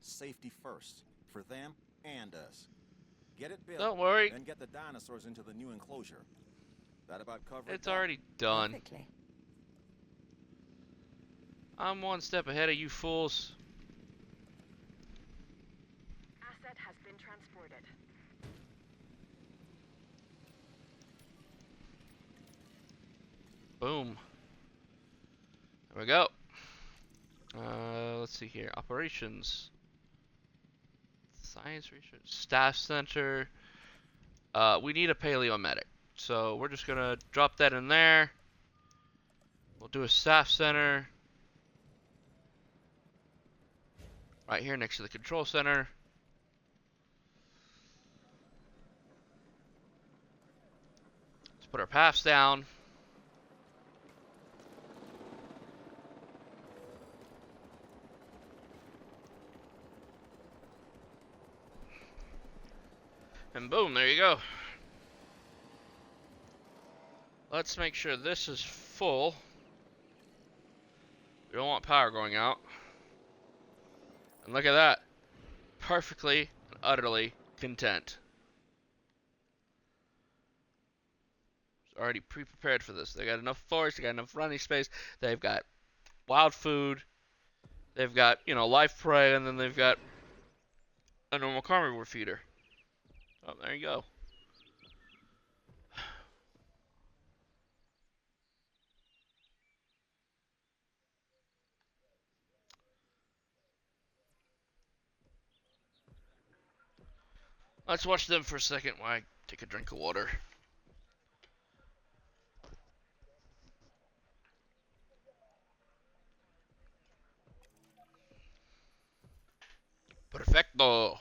Safety first, for them and us. Get it built, Don't worry. then get the dinosaurs into the new enclosure. That about covered? It's already done. Perfectly. I'm one step ahead of you fools. Asset has been transported. Boom. There we go. Let's see here. Operations. Science research. Staff center. We need a paleomedic. So we're just going to drop that in there. We'll do a staff center. Right here next to the control center. Let's put our paths down. And boom, there you go. Let's make sure this is full. We don't want power going out. And look at that. Perfectly and utterly content. It's already pre-prepared for this. They got enough forest, they got enough running space, they've got wild food, they've got, live prey, and then they've got a normal carnivore feeder. Oh, there you go. Let's watch them for a second while I take a drink of water. Perfecto.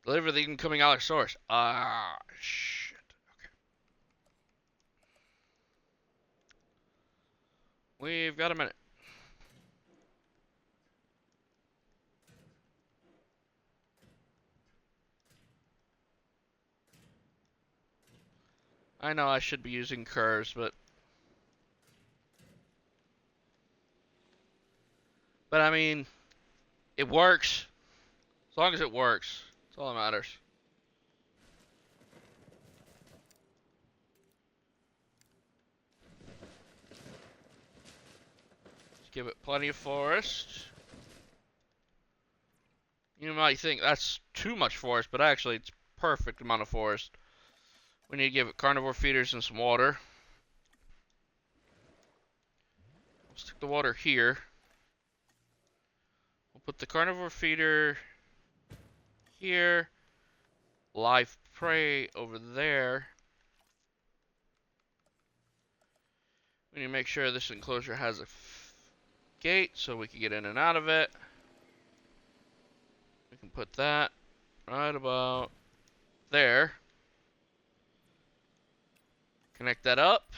Deliver the incoming Allosaurus. Ah, shit. Okay. We've got a minute. I know I should be using curves, but I mean, it works. As long as it works. That's all that matters. Let's give it plenty of forest. You might think that's too much forest, but actually it's perfect amount of forest. We need to give it carnivore feeders and some water. We'll stick the water here. We'll put the carnivore feeder here. Live prey over there. We need to make sure this enclosure has a gate so we can get in and out of it. We can put that right about there. Connect that up.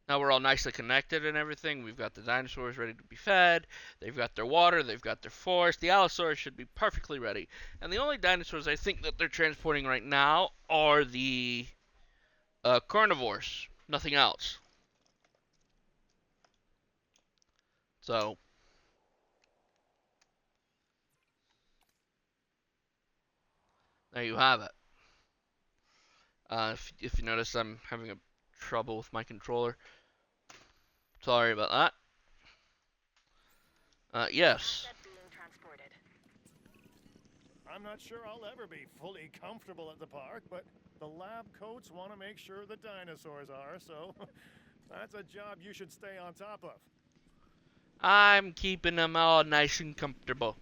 Now we're all nicely connected and everything. We've got the dinosaurs ready to be fed. They've got their water. They've got their forest. The Allosaurus should be perfectly ready. And the only dinosaurs I think that they're transporting right now are the carnivores. Nothing else. So there you have it. If you notice, I'm having a trouble with my controller. Sorry about that. Yes. Asset being transported. I'm not sure I'll ever be fully comfortable at the park, but the lab coats want to make sure the dinosaurs are, so that's a job you should stay on top of. I'm keeping them all nice and comfortable.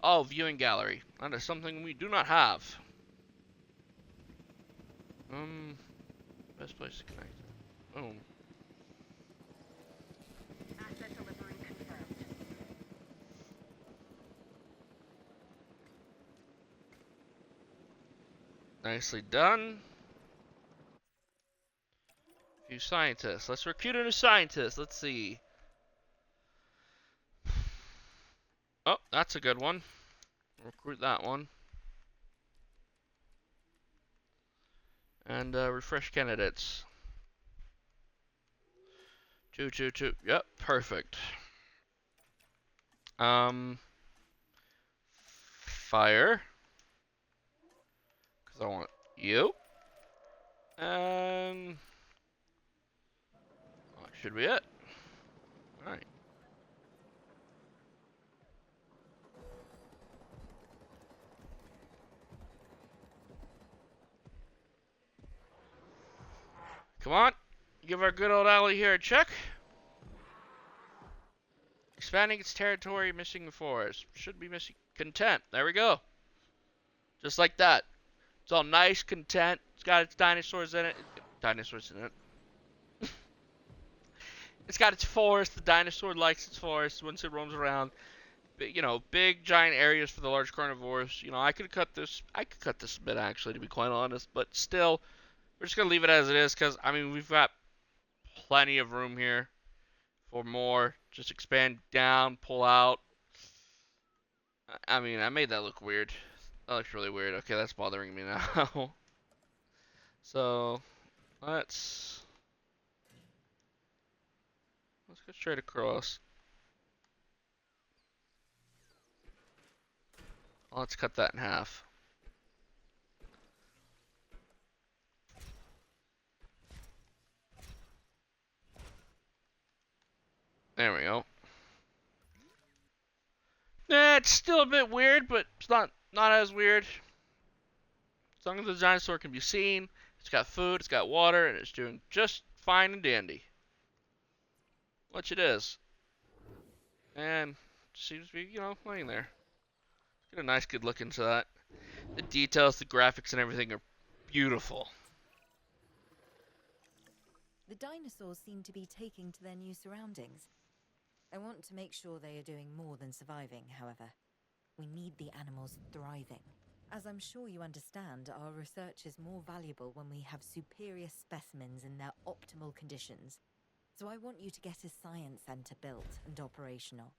Oh, viewing gallery. That is something we do not have. Best place to connect. Boom. Asset delivery confirmed. Nicely done. Few scientists. Let's recruit a new scientist. Let's see. Oh, that's a good one. Recruit that one. And refresh candidates. 2, 2, 2. Yep, perfect. Fire. Because I want you. And that should be it. Alright. Come on. Give our good old ally here a check. Expanding its territory, missing the forest. Should be missing content. There we go. Just like that. It's all nice, content. It's got its dinosaurs in it. Dinosaurs in it. It's got its forest. The dinosaur likes its forest once it roams around. You know, big giant areas for the large carnivores. You know, I could cut this a bit actually, to be quite honest. But still, we're just gonna leave it as it is because I mean we've got plenty of room here for more. Just expand down, pull out. I mean, I made that look weird. That looks really weird. Okay, that's bothering me now. So let's go straight across. Let's cut that in half. There we go. It's still a bit weird, but it's not as weird. As long as the dinosaur can be seen, it's got food, it's got water, and it's doing just fine and dandy. Which it is. And seems to be, you know, laying there. Get a nice good look into that. The details, the graphics, and everything are beautiful. The dinosaurs seem to be taking to their new surroundings. I want to make sure they are doing more than surviving, however. We need the animals thriving. As I'm sure you understand, our research is more valuable when we have superior specimens in their optimal conditions. So I want you to get a science center built and operational.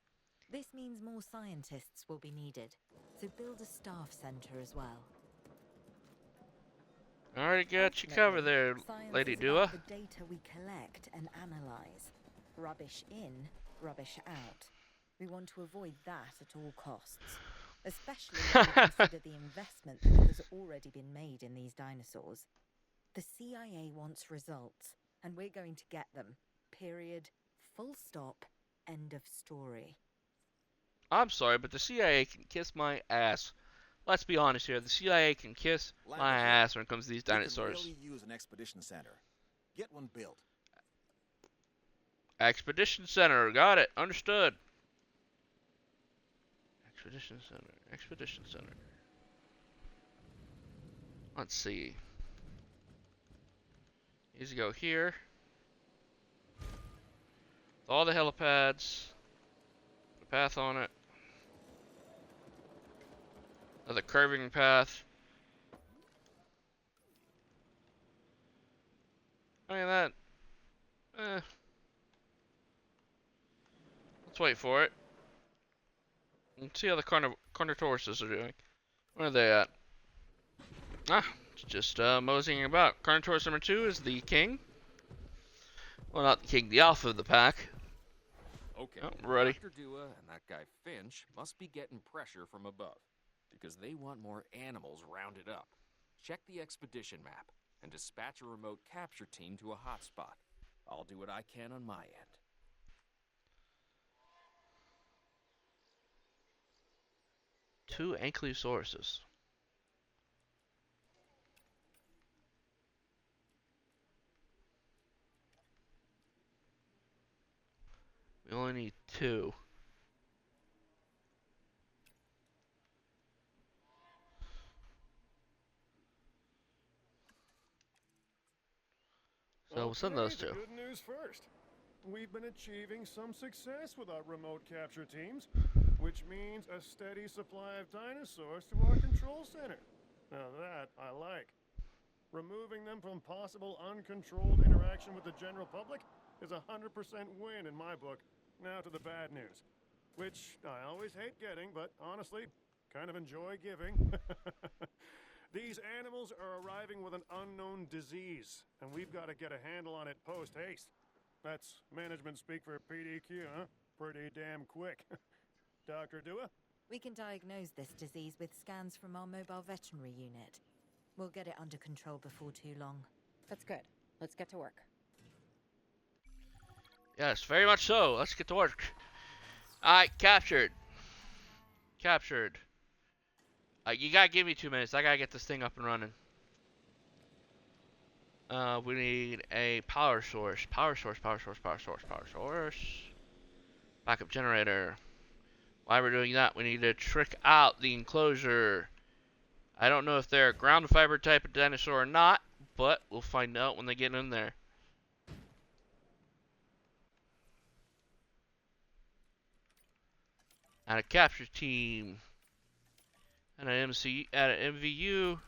This means more scientists will be needed, so build a staff center as well. Already got you covered there, Lady Dua. The data we collect and analyze. Rubbish in, rubbish out. We want to avoid that at all costs, especially when we consider the investment that has already been made in these dinosaurs. The CIA wants results, and we're going to get them. Period. Full stop. End of story. I'm sorry, but the CIA can kiss my ass. Let's be honest here. The CIA can kiss my ass when it comes to these We could dinosaurs. really use an expedition center. Get one built. Expedition Center. Got it. Understood. Expedition Center. Expedition Center. Let's see. Easy go here. All the helipads. Put a path on it. Another curving path. I mean that. Let's wait for it. Let's see how the Carnotauruses are doing. Where are they at? Just moseying about. Carnotaurus number 2 is the king. Well, not the king, the alpha of the pack. Okay, Oh, we're ready. Dr. Dua and that guy Finch must be getting pressure from above, because they want more animals rounded up. Check the expedition map, and dispatch a remote capture team to a hotspot. I'll do what I can on my end. Two ankylosauruses. We only need 2. So we'll send those 2. Good news first. We've been achieving some success with our remote capture teams, which means a steady supply of dinosaurs to our control center. Now that I like. Removing them from possible uncontrolled interaction with the general public is a 100% win in my book. Now to the bad news, which I always hate getting, but honestly, kind of enjoy giving. These animals are arriving with an unknown disease, and we've got to get a handle on it post-haste. That's management speak for PDQ, huh? Pretty damn quick. Dr. Dua? We can diagnose this disease with scans from our mobile veterinary unit. We'll get it under control before too long. That's good. Let's get to work. Yes, very much so. Let's get to work. Alright, captured. Captured. You gotta give me 2 minutes. I gotta get this thing up and running. We need a power source. Power source. Backup generator. While we're doing that, we need to trick out the enclosure. I don't know if they're a ground fiber type of dinosaur or not, but we'll find out when they get in there. Add a capture team. And an add an MVU.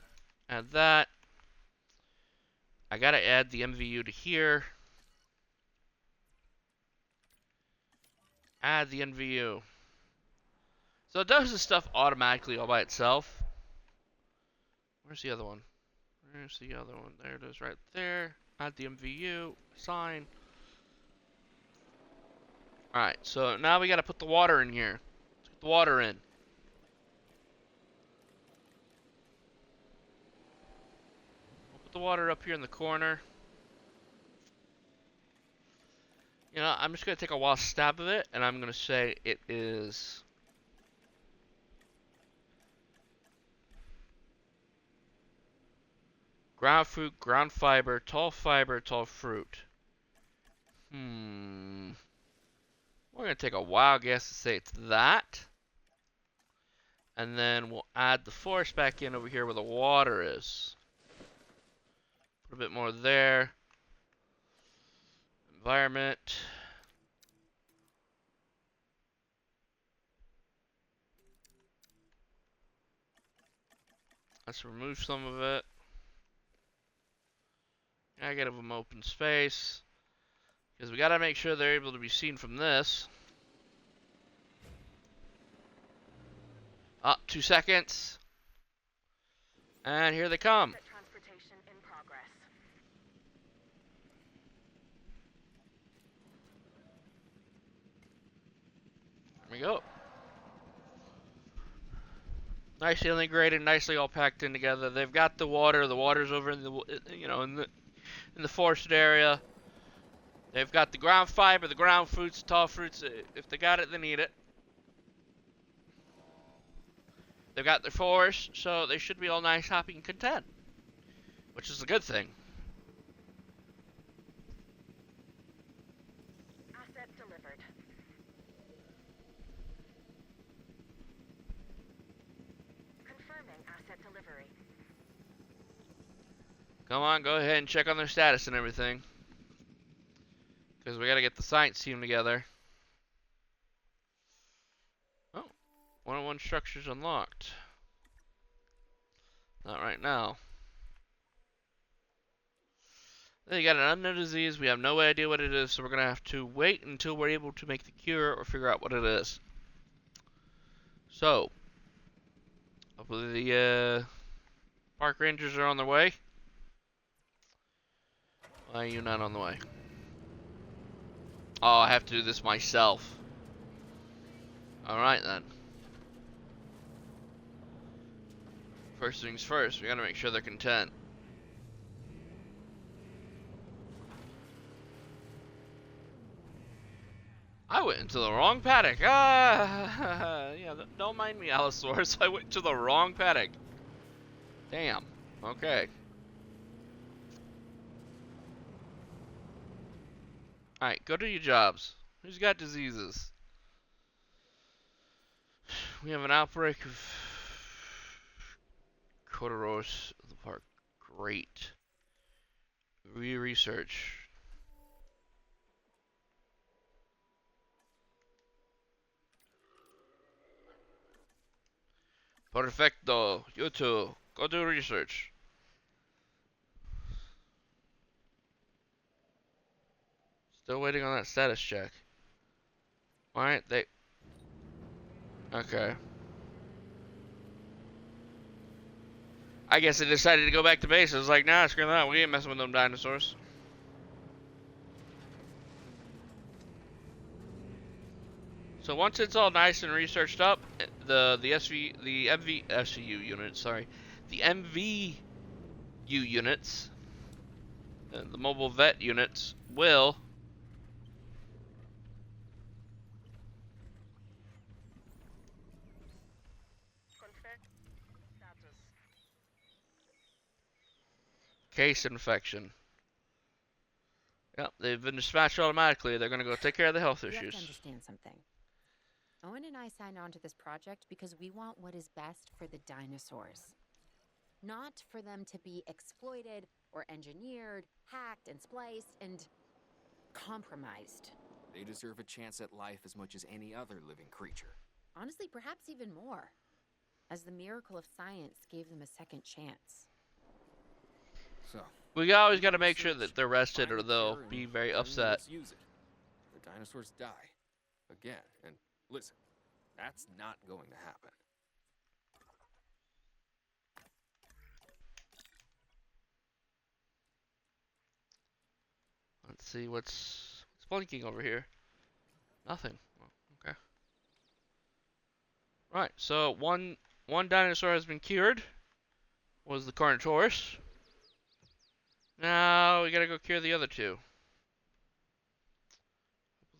Add that. I gotta add the MVU to here. Add the MVU. So it does this stuff automatically all by itself. Where's the other one? Where's the other one? There it is right there. Add the MVU. Sign. Alright, so now we gotta put the water in here. Let's get the water in. We'll put the water up here in the corner. You know, I'm just gonna take a wild stab of it, and I'm gonna say it is ground fruit, ground fiber, tall fruit. We're gonna take a wild guess to say it's that. And then we'll add the forest back in over here where the water is. Put a bit more there. Environment. Let's remove some of it. I gotta give them open space. Because we gotta make sure they're able to be seen from this. 2 seconds. And here they come. Transportation in progress. we go. Nicely integrated, nicely all packed in together. They've got the water. The water's over in the in the forested area. They've got the ground fiber, the ground fruits, the tall fruits. If they got it, they need it. They've got their forest, so they should be all nice, happy, and content, which is a good thing. Asset delivered. Confirming asset delivery. Come on, go ahead and check on their status and everything. Because we gotta get the science team together. Oh, 101 structures unlocked. Not right now. Then you got an unknown disease. We have no idea what it is, so we're gonna have to wait until we're able to make the cure or figure out what it is. So, hopefully the park rangers are on their way. Why are you not on the way? Oh, I have to do this myself. Alright then. First things first, we gotta make sure they're content. I went into the wrong paddock. Ah, yeah, don't mind me, Allosaurus. I went to the wrong paddock. Damn. Okay. Alright, go do your jobs. Who's got diseases? We have an outbreak of Kotoros of the park. Great. Research. Perfecto. You too. Go do research. Still waiting on that status check. Alright, they... Okay. I guess they decided to go back to base. I was like, nah, screw that. We ain't messing with them dinosaurs. So once it's all nice and researched up, the MVSU units, the MVU units, the mobile vet units will Confirm status. case infection. Yep, they've been dispatched automatically. They're gonna go take care of the health You have issues. to understand something. Owen and I signed on to this project because we want what is best for the dinosaurs. Not for them to be exploited or engineered, hacked and spliced and compromised. They deserve a chance at life as much as any other living creature. Honestly, perhaps even more, as the miracle of science gave them a second chance. So, We always got to make sure that they're rested, or they'll be very upset. Let's use it. The dinosaurs die again, and listen, that's not going to happen. Let's see what's blinking over here. Nothing. Oh, okay. Right. So one dinosaur has been cured. Was the Carnotaurus. Now we gotta go cure the other two.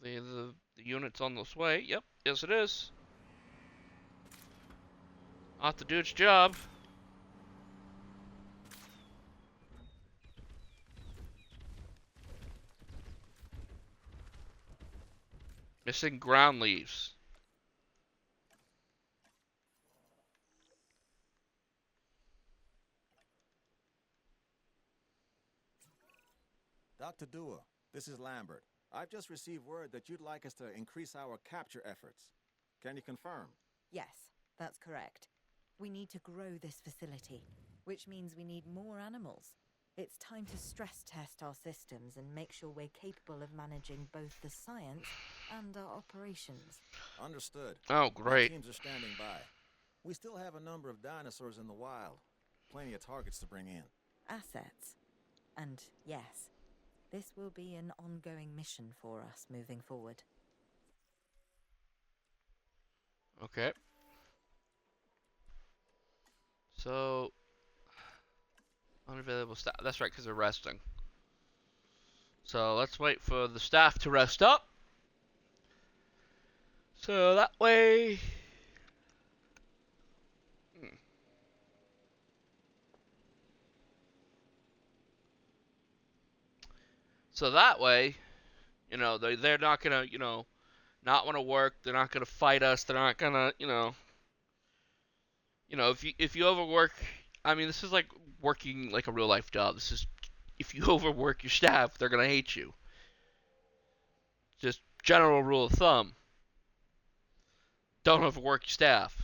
The unit's on this way. Yep. Yes, it is. Ought to do its job. Missing ground leaves. Dr. Dua, this is Lambert. I've just received word that you'd like us to increase our capture efforts. Can you confirm? Yes, that's correct. We need to grow this facility, which means we need more animals. It's time to stress test our systems and make sure we're capable of managing both the science and our operations. Understood. Oh, My great. teams are standing by. We still have a number of dinosaurs in the wild. Plenty of targets to bring in. Assets. And yes, this will be an ongoing mission for us moving forward. Okay. So, unavailable staff. That's right, because they're resting. So let's wait for the staff to rest up. So that way. So that way, they're not gonna, not want to work. They're not gonna fight us. They're not gonna, if you overwork. I mean, this is like working like a real life job. This is if you overwork your staff, they're gonna hate you. Just general rule of thumb. Don't overwork your staff.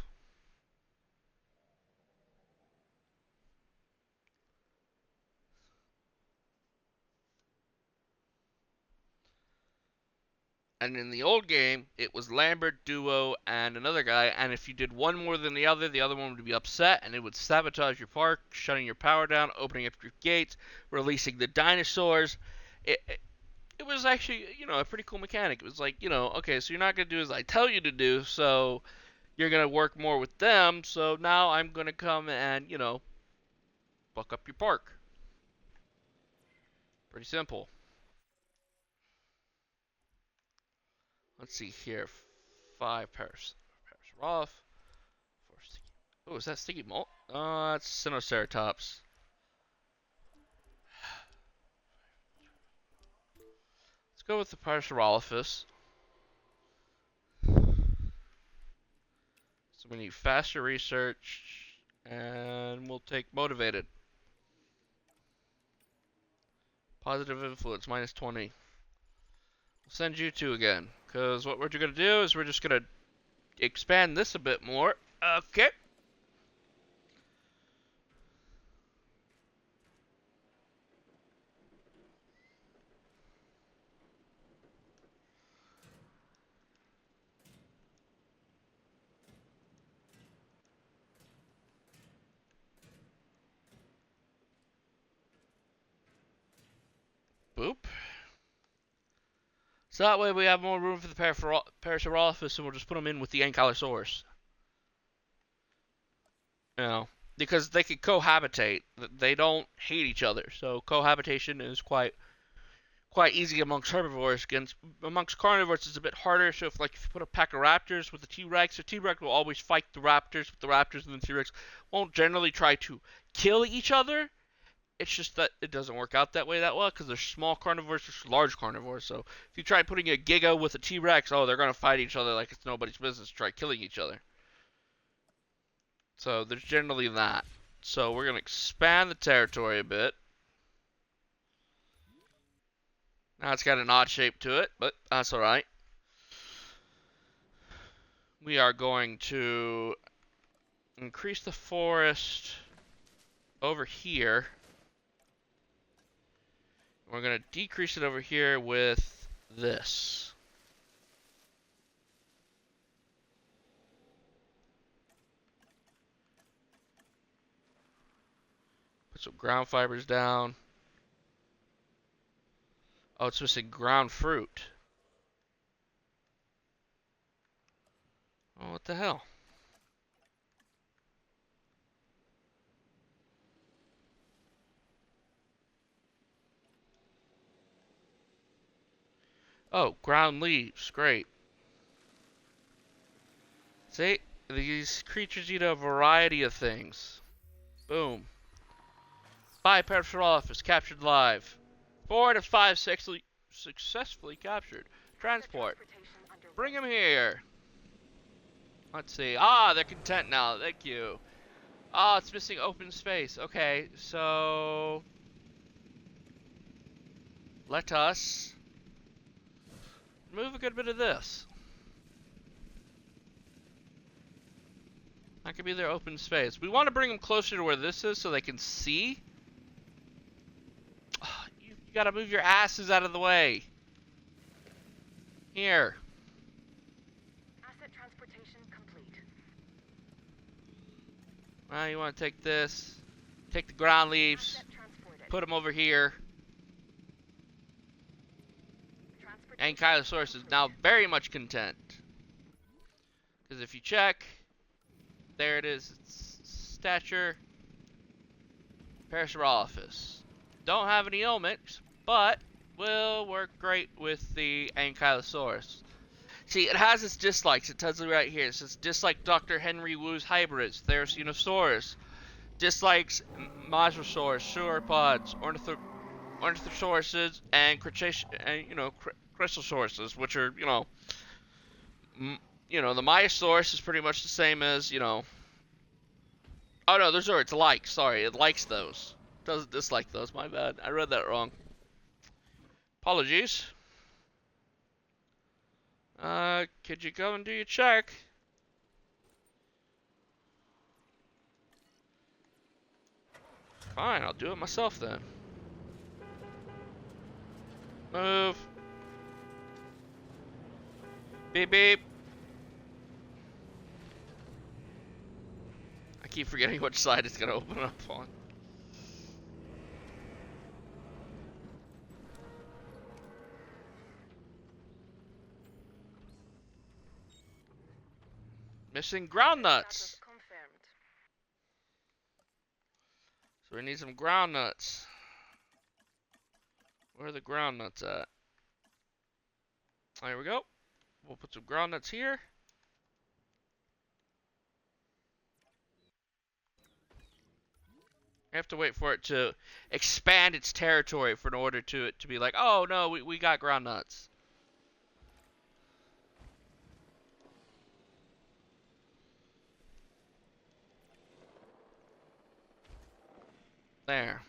And in the old game, it was Lambert, Duo, and another guy. And if you did one more than the other one would be upset, and it would sabotage your park, shutting your power down, opening up your gates, releasing the dinosaurs. It was actually, a pretty cool mechanic. It was like, okay, so you're not going to do as I tell you to do, so you're going to work more with them, so now I'm going to come and, fuck up your park. Pretty simple. Let's see here. 5 Parasaurolophus. Oh, is that sticky malt? That's Sinoceratops. Let's go with the Parasaurolophus. So we need faster research, and we'll take motivated. Positive influence, minus 20. We'll send you 2 again, because what we're going to do is we're just going to expand this a bit more. Okay. Boop. So that way we have more room for the Parasaurolophus, and we'll just put them in with the Ankylosaurus. Because they can cohabitate. They don't hate each other, so cohabitation is quite easy amongst herbivores. Amongst carnivores, it's a bit harder. So if you put a pack of raptors with the T-Rex, the T-Rex will always fight the raptors. But the raptors and the T-Rex won't generally try to kill each other. It's just that it doesn't work out that way that well because they're small carnivores versus large carnivores. So if you try putting a Giga with a T-Rex, they're gonna fight each other like it's nobody's business. Try killing each other. So there's generally that. So we're gonna expand the territory a bit. Now it's got an odd shape to it, but that's alright. We are going to increase the forest over here. We're going to decrease it over here with this. Put some ground fibers down. Oh, it's missing ground fruit. Oh, what the hell? Oh, ground leaves. Great. See? These creatures eat a variety of things. Boom. 5 Parasaurolophus captured live. 4 out of 5 successfully captured. Transport. Bring them here. Let's see. They're content now. Thank you. It's missing open space. Okay, so let us remove a good bit of this. That could be their open space. We want to bring them closer to where this is so they can see. You gotta move your asses out of the way. Here. Asset transportation complete. You want to take this. Take the ground leaves. Put them over here. And Ankylosaurus is now very much content. Because if you check, there it is. It's stature, Parasaurolophus. Don't have any omics, but will work great with the Ankylosaurus. See, it has its dislikes. It tells you right here. It says dislike Dr. Henry Wu's hybrids, Therizinosaurus. Dislikes Mosasaurus, sauropods, ornithosauruses, and Crystosauruses, which are, the Myosaurus is pretty much the same as, Oh no, those are its likes. Sorry, it likes those. Doesn't dislike those. My bad. I read that wrong. Apologies. Could you go and do your check? Fine, I'll do it myself then. Move. Beep beep. I keep forgetting which side it's gonna open up on. Missing ground nuts. So we need some ground nuts. Where are the ground nuts at? There we go. We'll put some ground nuts here. I have to wait for it to expand its territory in order to it to be like, oh no, we got ground nuts. There.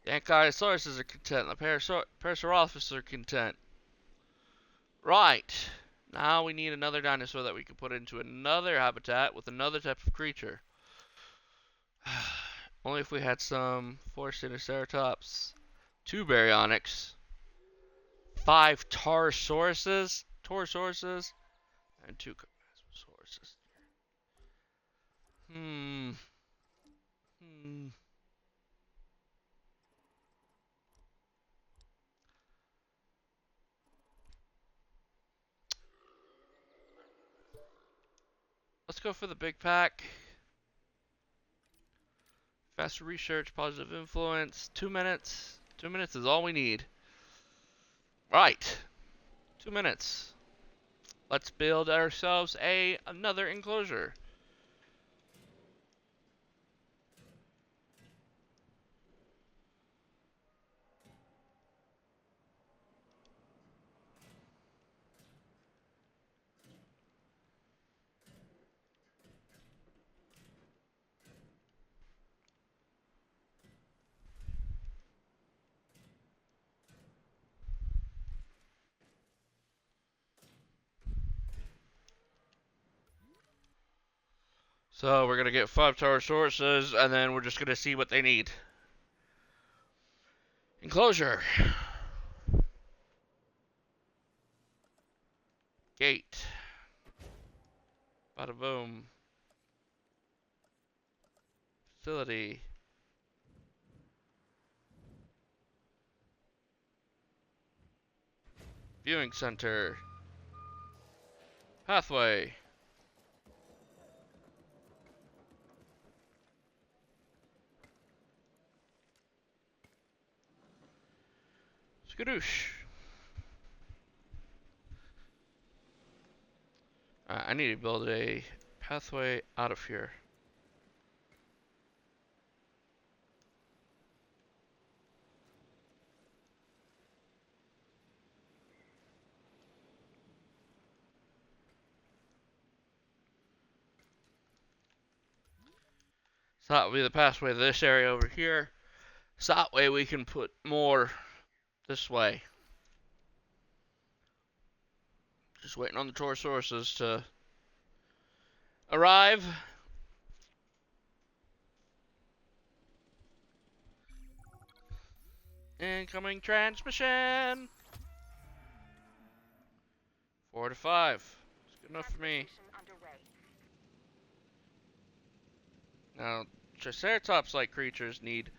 The Ankylosauruses are content. The Parasaurolophus are content. Right. Now we need another dinosaur that we can put into another habitat with another type of creature. Only if we had some Forestinoceratops, 2 Baryonyx, 5 Taurosauruses, and 2 Carnosaurus. Hmm. Let's go for the big pack. Faster research, positive influence, 2 minutes. 2 minutes is all we need. Right. 2 minutes. Let's build ourselves another enclosure. So we're gonna get 5 Taurosauruses, and then we're just gonna see what they need. Enclosure. Gate. Bada boom. Facility. Viewing center. Pathway. Skadoosh. I need to build a pathway out of here. So that will be the pathway to this area over here. So that way we can put more this way. Just waiting on the Taurosauruses to arrive. Incoming transmission. 4 to 5. It's good enough for me. Now, Triceratops-like creatures need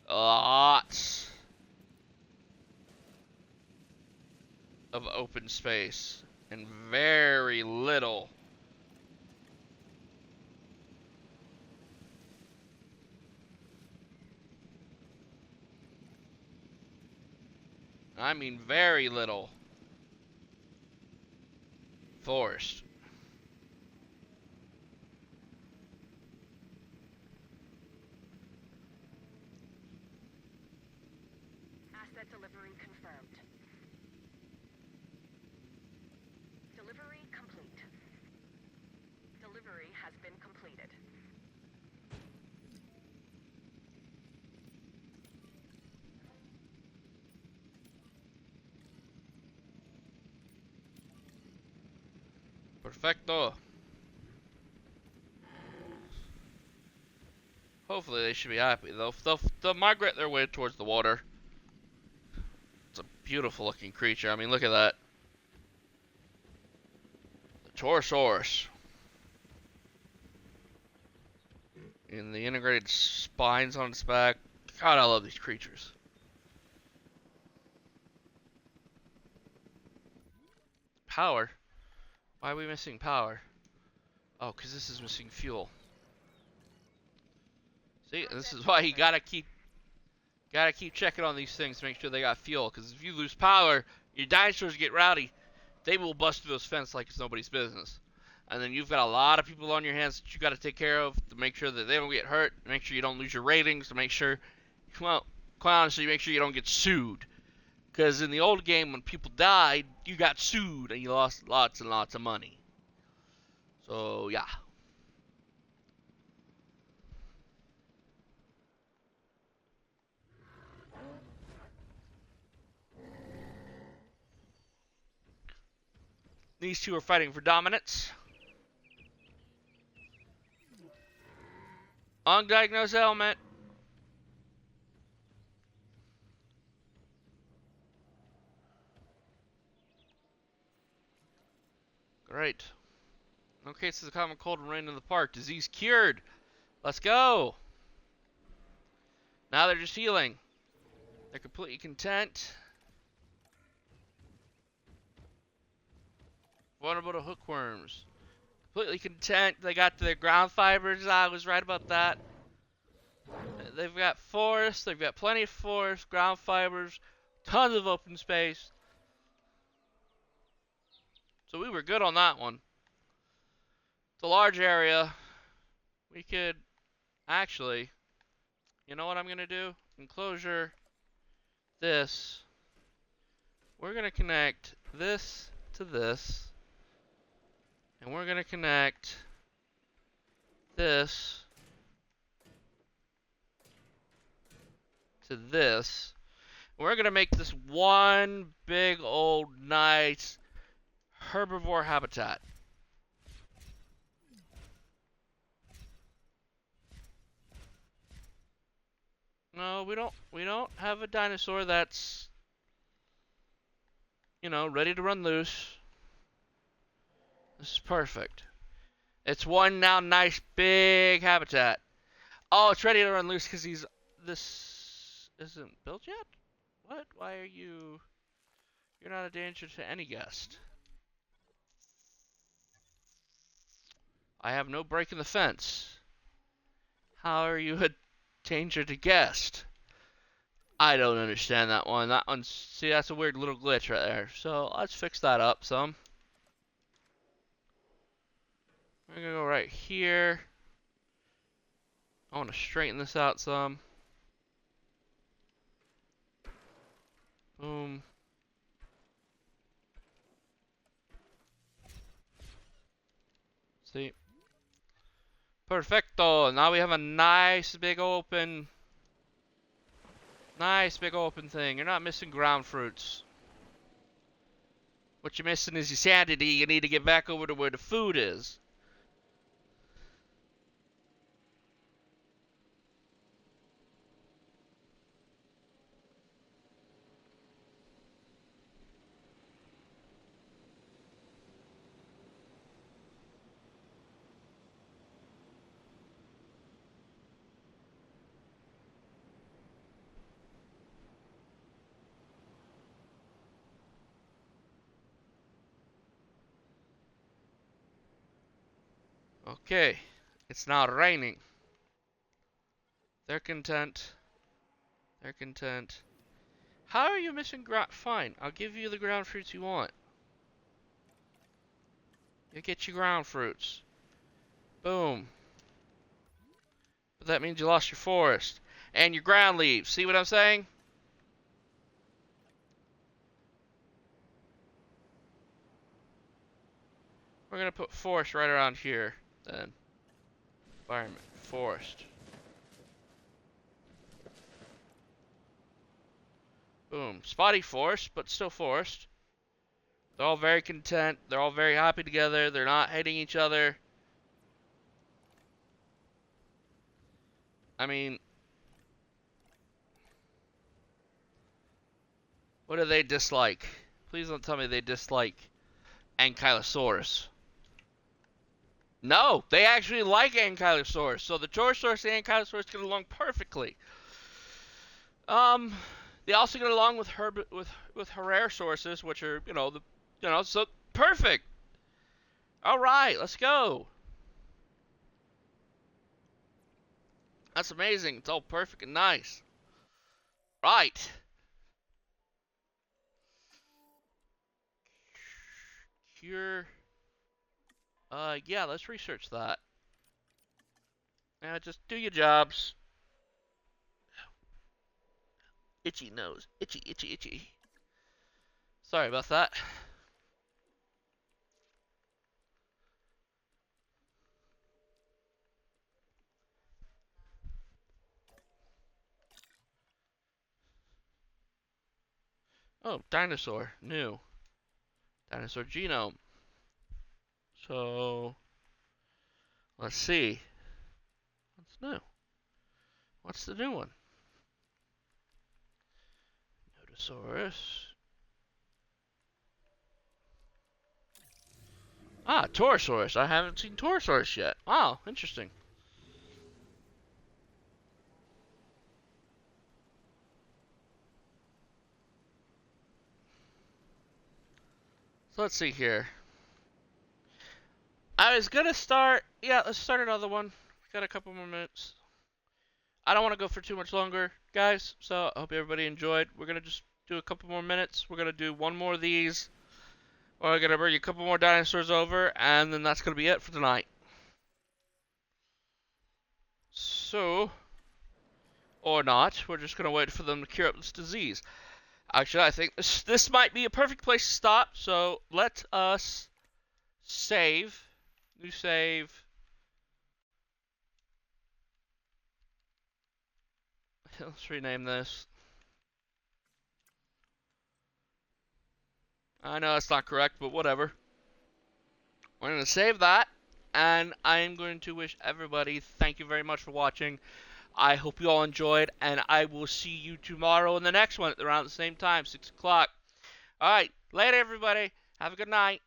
lots of open space. And very little. I mean very little forest. Asset delivery confirmed. Delivery complete. Delivery has been completed. Perfecto. Hopefully they should be happy. They'll migrate their way towards the water. It's a beautiful looking creature. I mean, look at that. The Torosaurus. And the integrated spines on its back. God, I love these creatures. Power? Why are we missing power? Oh, because this is missing fuel. See, this is why you gotta keep checking on these things to make sure they got fuel. Because if you lose power, your dinosaurs get rowdy. They will bust through those fences like it's nobody's business. And then you've got a lot of people on your hands that you got to take care of to make sure that they don't get hurt, to make sure you don't lose your ratings, to make sure, well, quite honestly, make sure you don't get sued. Because in the old game, when people died, you got sued and you lost lots and lots of money. So, yeah. These two are fighting for dominance. Undiagnosed ailment. Great. No cases of common cold and rain in the park. Disease cured. Let's go. Now they're just healing. They're completely content. Vulnerable to hookworms. Completely content. They got their ground fibers. I was right about that. They've got forest. They've got plenty of forest, ground fibers, tons of open space. So we were good on that one. It's a large area. We could actually, you know what I'm going to do? Enclosure, this. We're going to connect this to this. And we're going to connect this to this. We're going to make this one big old nice herbivore habitat. No, we don't have a dinosaur that's, you know, ready to run loose. This is perfect. It's one now nice big habitat. Oh, it's ready to run loose because this isn't built yet? What? Why are you... You're not a danger to any guest. I have no break in the fence. How are you a danger to guest? I don't understand that one. That one's... See, that's a weird little glitch right there. So, let's fix that up some. We're gonna go right here. I want to straighten this out some. Boom. See? Perfecto. Now we have a nice big open thing. You're not missing ground fruits. What you're missing is your sanity. You need to get back over to where the food is. Okay. It's not raining. They're content. They're content. How are you missing ground? Fine, I'll give you the ground fruits you want. You get your ground fruits. Boom. But that means you lost your forest. And your ground leaves. See what I'm saying? We're gonna put forest right around here, then. Environment. Forest. Boom. Spotty forest, but still forest. They're all very content. They're all very happy together. They're not hating each other. I mean, what do they dislike? Please don't tell me they dislike Ankylosaurus. No, they actually like Ankylosaurus. So the Torosaurus and Ankylosaurus get along perfectly. They also get along with Herrerasaurus, which are so perfect. All right, let's go. That's amazing. It's all perfect and nice. Right. Cure. Yeah, let's research that. Yeah, just do your jobs. Itchy nose. Itchy, itchy, itchy. Sorry about that. Oh, dinosaur. New. Dinosaur genome. So, let's see. What's new? What's the new one? Notosaurus. Ah, Torosaurus. I haven't seen Torosaurus yet. Wow, interesting. So let's see here. I was gonna start. Yeah, let's start another one. We got a couple more minutes. I don't want to go for too much longer, guys. So I hope everybody enjoyed. We're gonna just do a couple more minutes. We're gonna do one more of these. We're gonna bring a couple more dinosaurs over, and then that's gonna be it for tonight. So, or not. We're just gonna wait for them to cure up this disease. Actually, I think this might be a perfect place to stop. So let us save. New save. Let's rename this. I know that's not correct, but whatever. We're going to save that, and I'm going to wish everybody thank you very much for watching. I hope you all enjoyed, and I will see you tomorrow in the next one around the same time, 6 o'clock. All right, later, everybody. Have a good night.